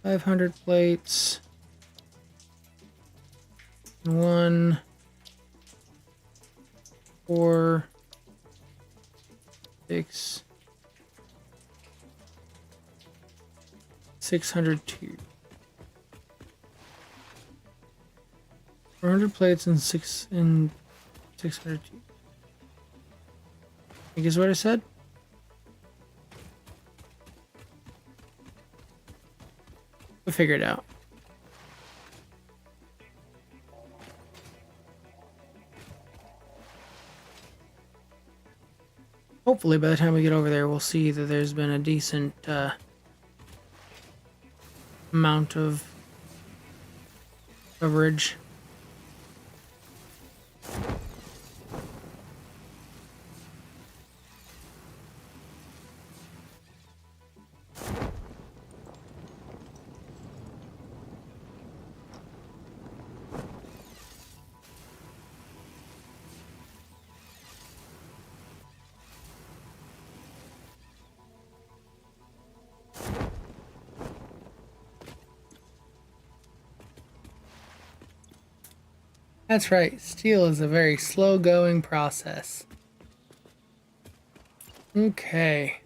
500 plates. 1, 4, 6, 602. 400 plates and 602. I guess what I said? We'll figure it out. Hopefully by the time we get over there, we'll see that there's been a decent amount of coverage. That's right, steel is a very slow-going process. Okay.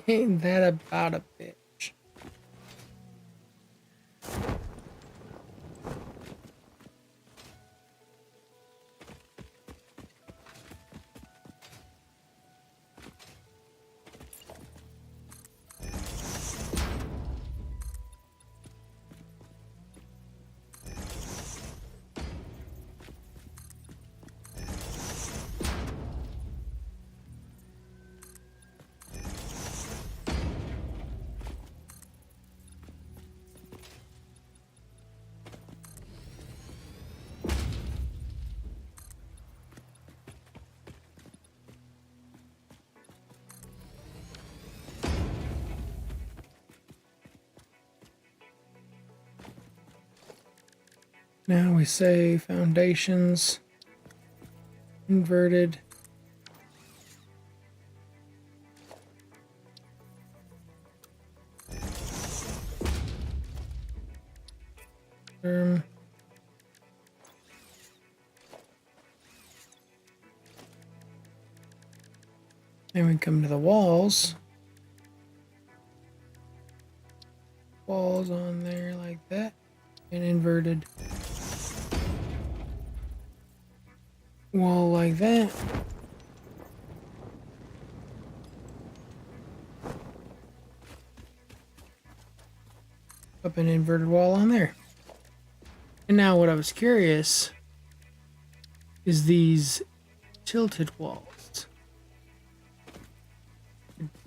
Ain't that about a bitch? Now we say foundations, inverted. Then we come to the walls. Walls on there like that, and inverted. Wall like that. Up an inverted wall on there. And now what I was curious is these tilted walls.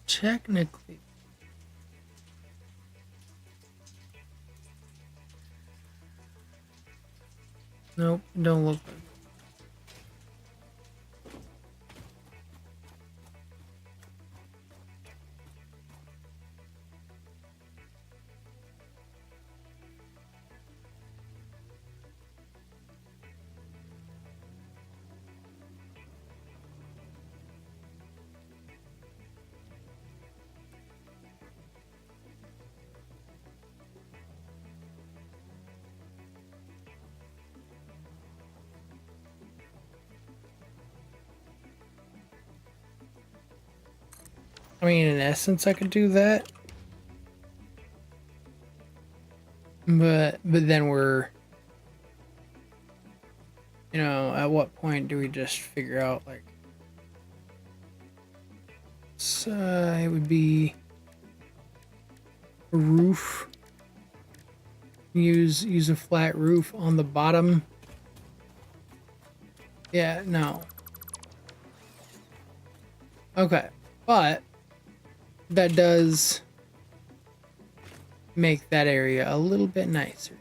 Technically. Nope, don't look like it. I mean, in essence, I could do that. But then we're, you know, at what point do we just figure out, like, so it would be a roof. Use a flat roof on the bottom. Yeah, no. Okay, but that does make that area a little bit nicer.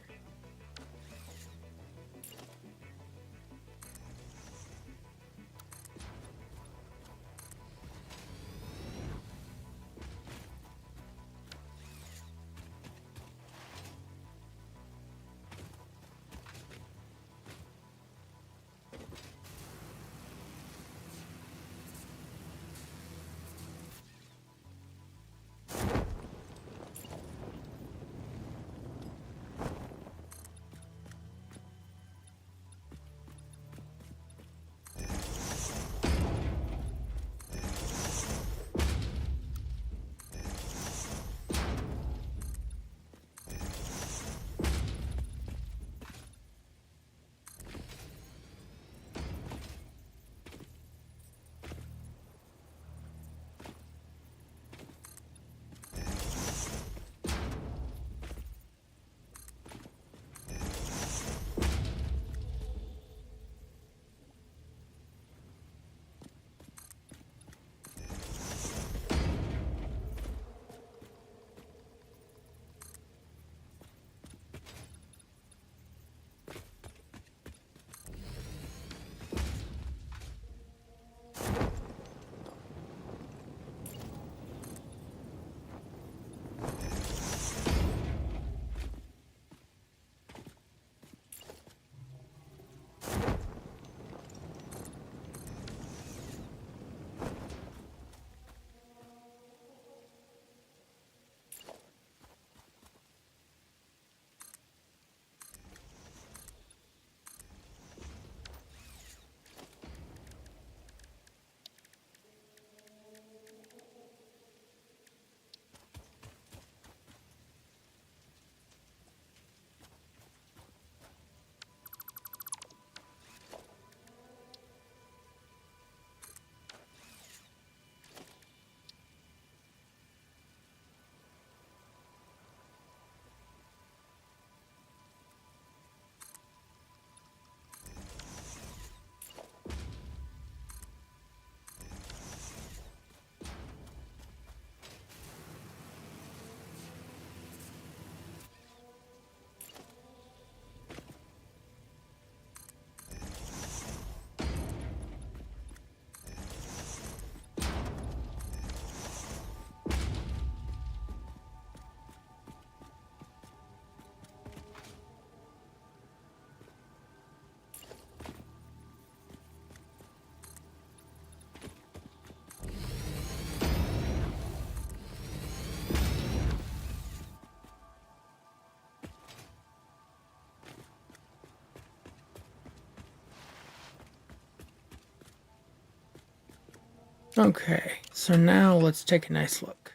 Okay, so now let's take a nice look.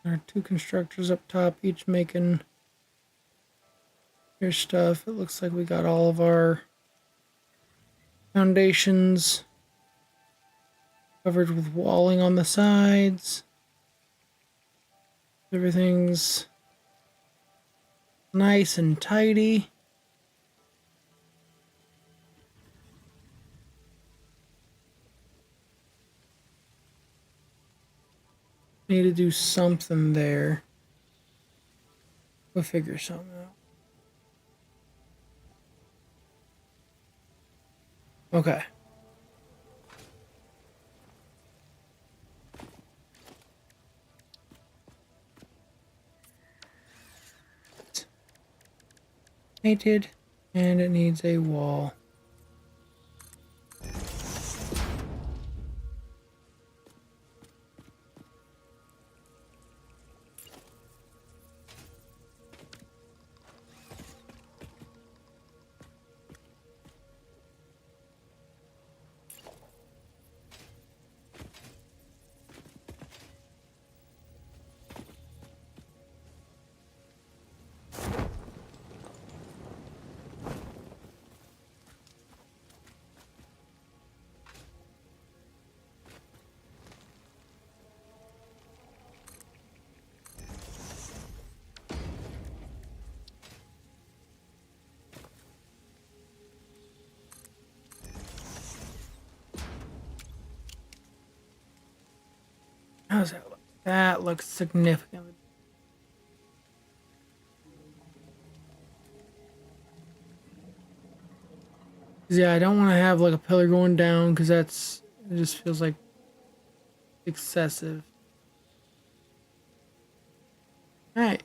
There are two constructors up top, each making their stuff. It looks like we got all of our foundations covered with walling on the sides. Everything's nice and tidy. Need to do something there. We'll figure something out. Okay. Painted, and it needs a wall. How's that look? That looks significantly. Yeah, I don't want to have like a pillar going down because it just feels like excessive. All right.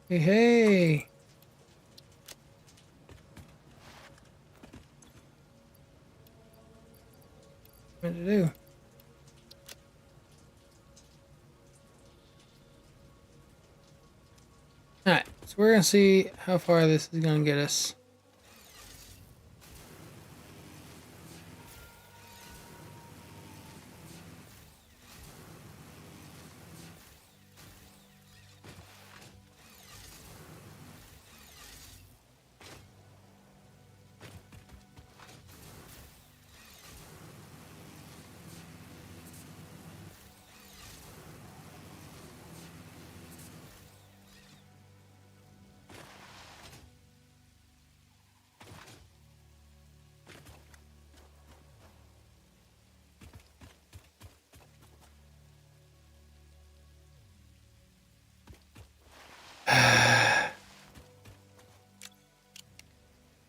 Hey, hey. What to do? All right. So we're gonna see how far this is gonna get us.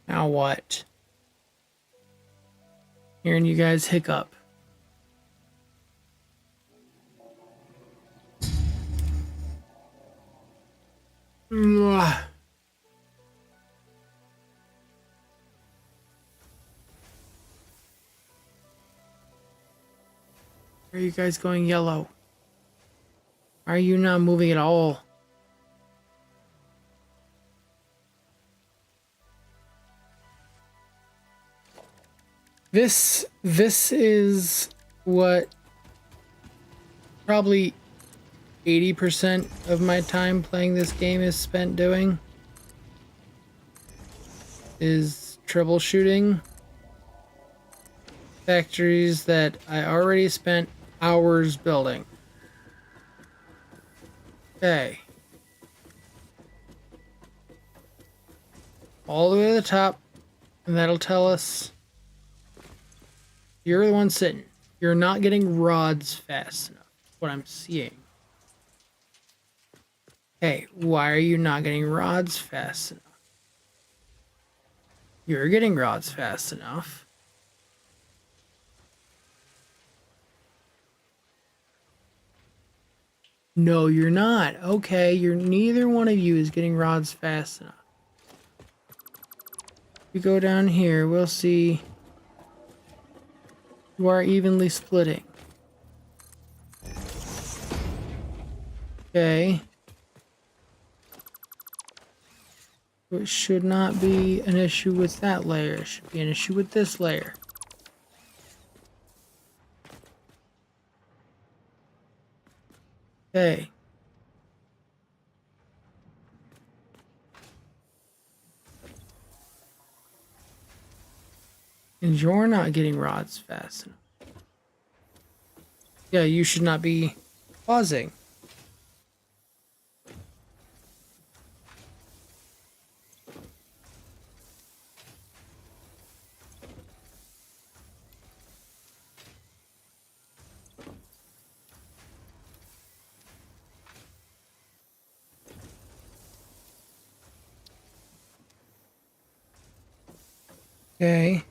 Now what? Hearing you guys hiccup. Ugh. Are you guys going yellow? Are you not moving at all? This is what probably 80% of my time playing this game is spent doing. Is troubleshooting factories that I already spent hours building. Okay. All the way to the top, and that'll tell us you're the one sitting. You're not getting rods fast enough. What I'm seeing. Hey, why are you not getting rods fast enough? You're getting rods fast enough. No, you're not. Okay, you're neither one of you is getting rods fast enough. If we go down here, we'll see you are evenly splitting. Okay. It should not be an issue with that layer. It should be an issue with this layer. Okay. And you're not getting rods fast enough. Yeah, you should not be pausing. Okay.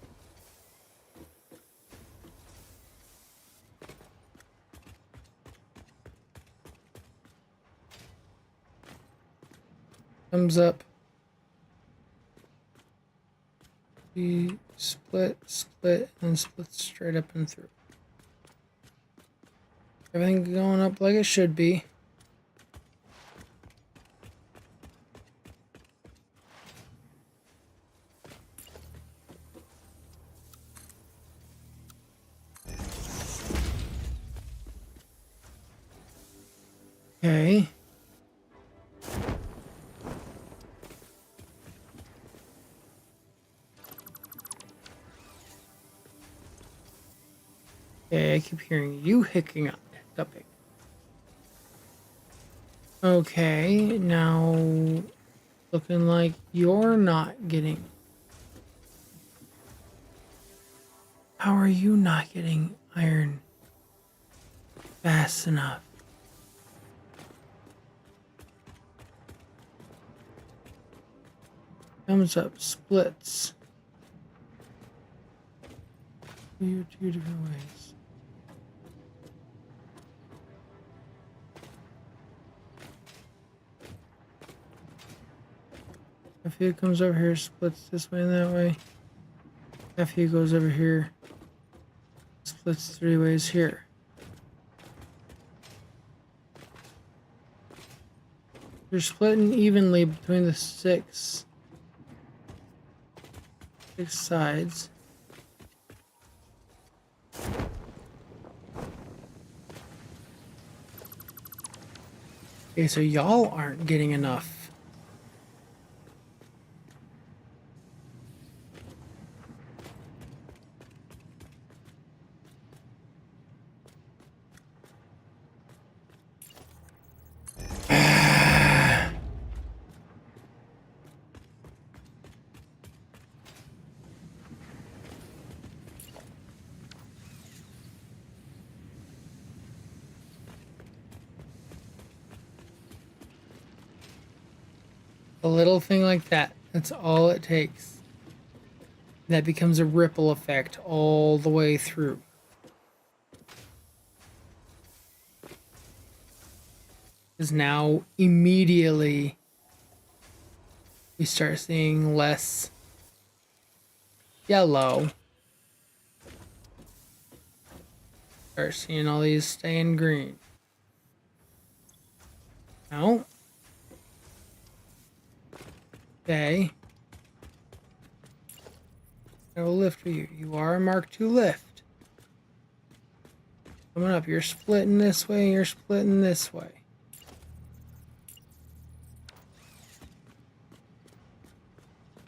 Thumbs up. We split, and split straight up and through. Everything going up like it should be. Okay. Okay, I keep hearing you hiccuping. Okay, now looking like you're not getting. How are you not getting iron fast enough? Thumbs up, splits. Two different ways. If he comes over here, splits this way and that way. If he goes over here, splits 3 ways here. You're splitting evenly between the six sides. Okay, so y'all aren't getting enough. A little thing like that. That's all it takes. That becomes a ripple effect all the way through. Because now immediately we start seeing less yellow. Start seeing all these staying green. No. Okay. I will lift for you. You are a Mark II lift. Coming up, you're splitting this way, and you're splitting this way.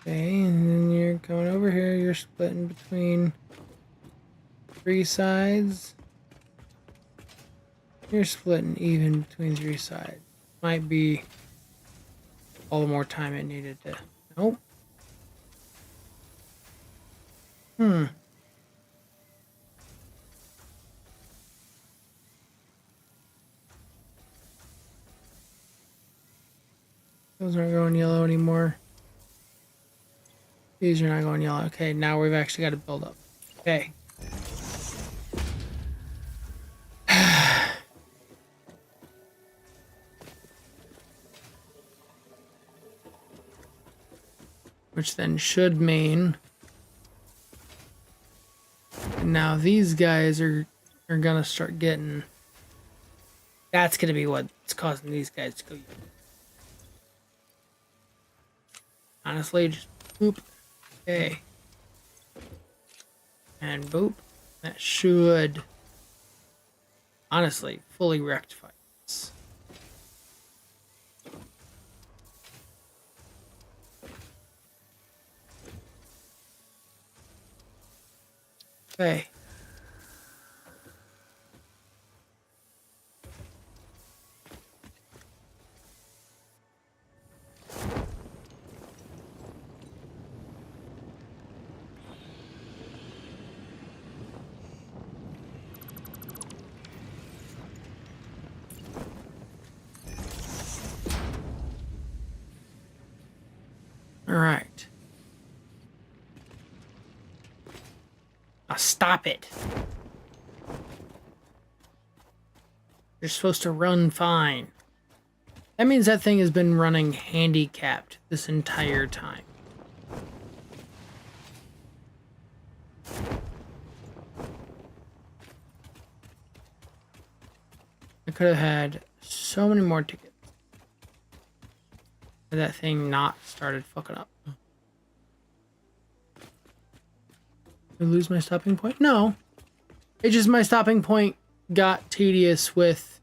Okay, and then you're coming over here, you're splitting between 3 sides. You're splitting even between 3 sides. Might be all the more time it needed to. Nope. Those aren't going yellow anymore. These are not going yellow. Okay, now we've actually got to build up. Okay. which then should mean now these guys are gonna start getting. That's gonna be what's causing these guys to go. Honestly, just boop. Okay. And boop. That should honestly fully rectify this. Okay. All right. Now stop it. You're supposed to run fine. That means that thing has been running handicapped this entire time. I could have had so many more tickets. Had that thing not started fucking up. Did I lose my stopping point? No. It's just my stopping point got tedious with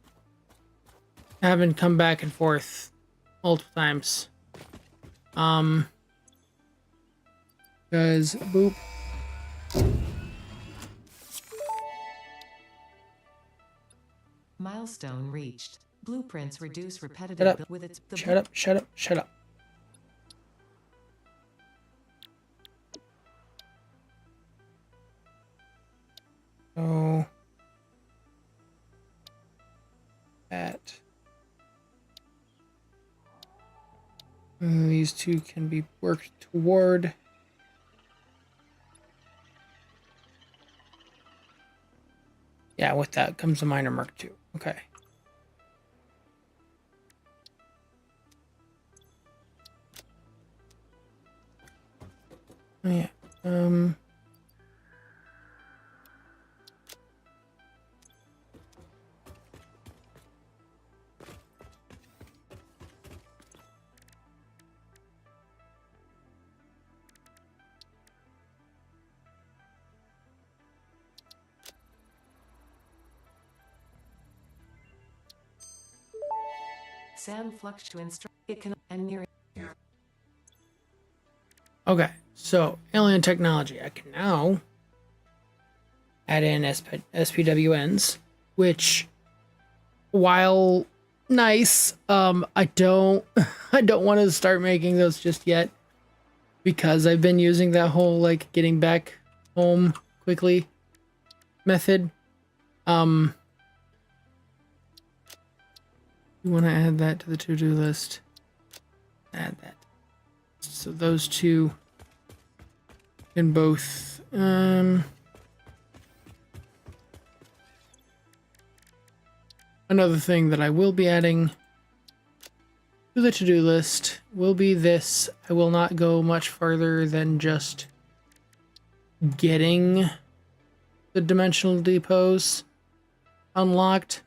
having come back and forth multiple times. Because boop. Milestone reached. Blueprints reduce repetitive with its. Shut up, shut up, shut up. So that these two can be worked toward. Yeah, with that comes a minor mark too. Okay. Oh, yeah. Sam flux to instruct it can and near. Okay, so alien technology. I can now add in SPWNs, which, while nice, I don't want to start making those just yet because I've been using that whole like getting back home quickly method. You want to add that to the to-do list. Add that. So those two can both another thing that I will be adding to the to-do list will be this. I will not go much further than just getting the dimensional depots unlocked.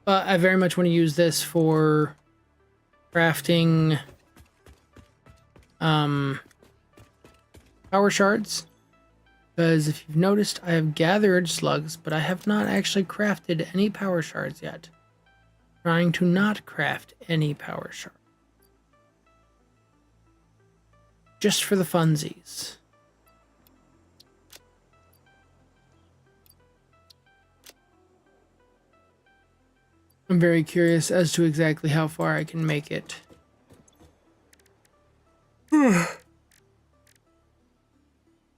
But I very much want to use this for crafting power shards. Because if you've noticed, I have gathered slugs, but I have not actually crafted any power shards yet. Trying to not craft any power shards. Just for the funsies. I'm very curious as to exactly how far I can make it.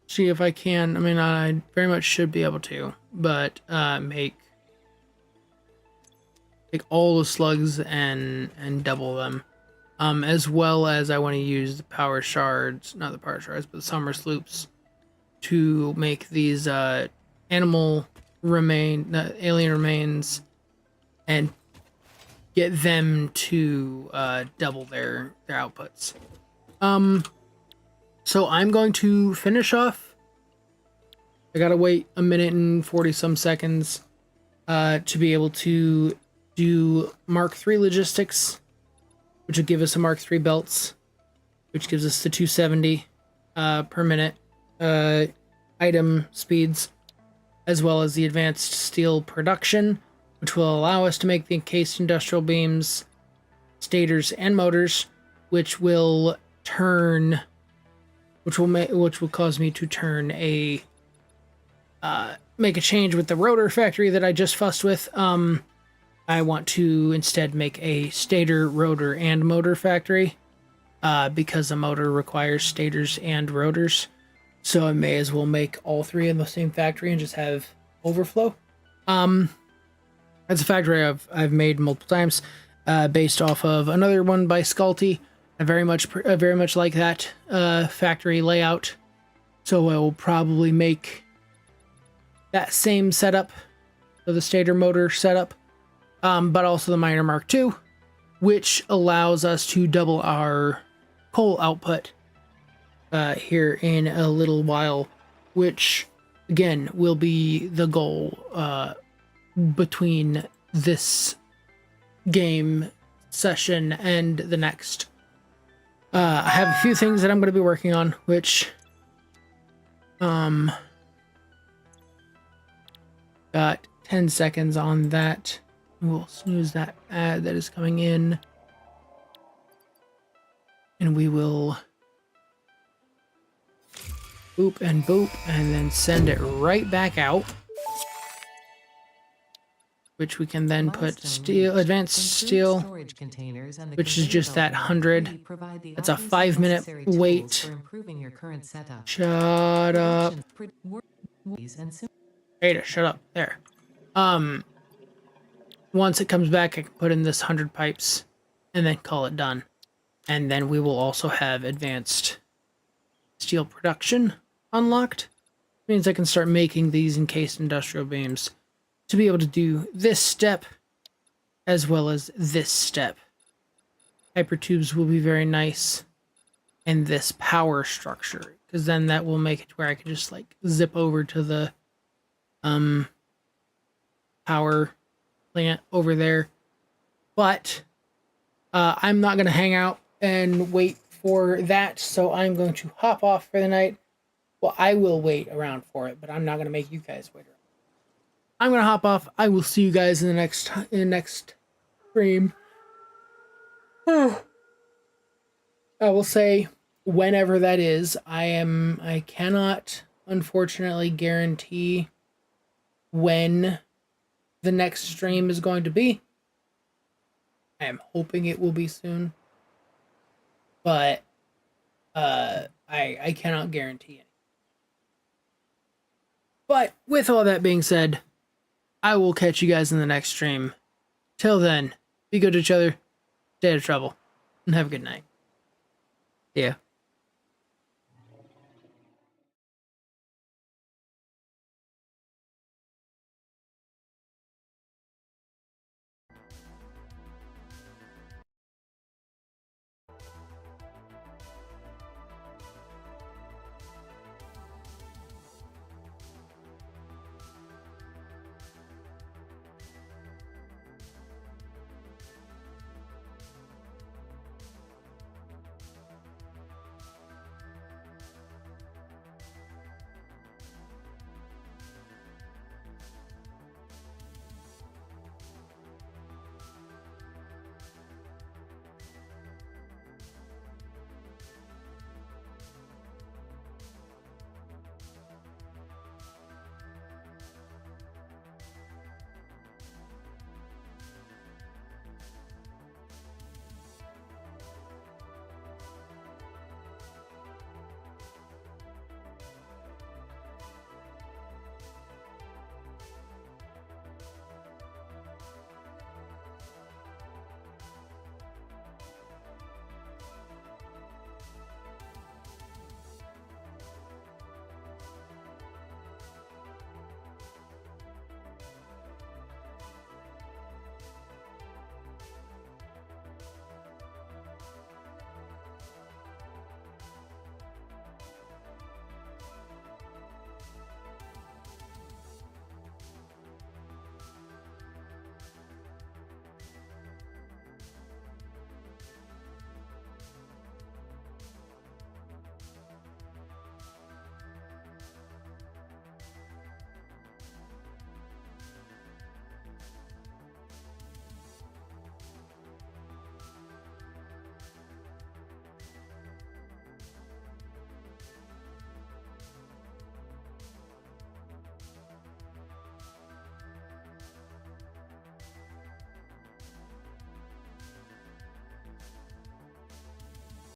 See if I can. I mean, I very much should be able to, but make all the slugs and double them, as well as I want to use the power shards, not the power shards, but the summer sloops, to make these alien remains and get them to double their outputs. So I'm going to finish off. I gotta wait a minute and 40 some seconds to be able to do Mark III logistics, which will give us a Mark III belts, which gives us the 270 per minute item speeds, as well as the advanced steel production, which will allow us to make the encased industrial beams, stators, and motors, which will turn, which will cause me to turn a make a change with the rotor factory that I just fussed with. I want to instead make a stator, rotor, and motor factory because a motor requires stators and rotors. So I may as well make all three in the same factory and just have overflow. That's a factory I've made multiple times, based off of another one by Sculty. I very much like that factory layout. So I will probably make that same setup, so the stator motor setup, but also the miner Mark II, which allows us to double our coal output here in a little while, which again will be the goal between this game session and the next. I have a few things that I'm going to be working on, which got 10 seconds on that. We'll snooze that ad that is coming in, and we will boop and boop and then send it right back out, which we can then put steel, advanced steel, which is just that 100. That's a 5-minute wait. Shut up. Ada, shut up. There. Once it comes back, I can put in this 100 pipes and then call it done. And then we will also have advanced steel production unlocked. Means I can start making these encased industrial beams to be able to do this step as well as this step. Hypertubes will be very nice. And this power structure, because then that will make it to where I can just like zip over to the power plant over there. But I'm not going to hang out and wait for that, so I'm going to hop off for the night. Well, I will wait around for it, but I'm not going to make you guys wait around. I'm going to hop off. I will see you guys in the next stream. I will say whenever that is. I cannot unfortunately guarantee when the next stream is going to be. I am hoping it will be soon, but I cannot guarantee it. But with all that being said, I will catch you guys in the next stream. Till then, be good to each other, stay out of trouble, and have a good night. See ya.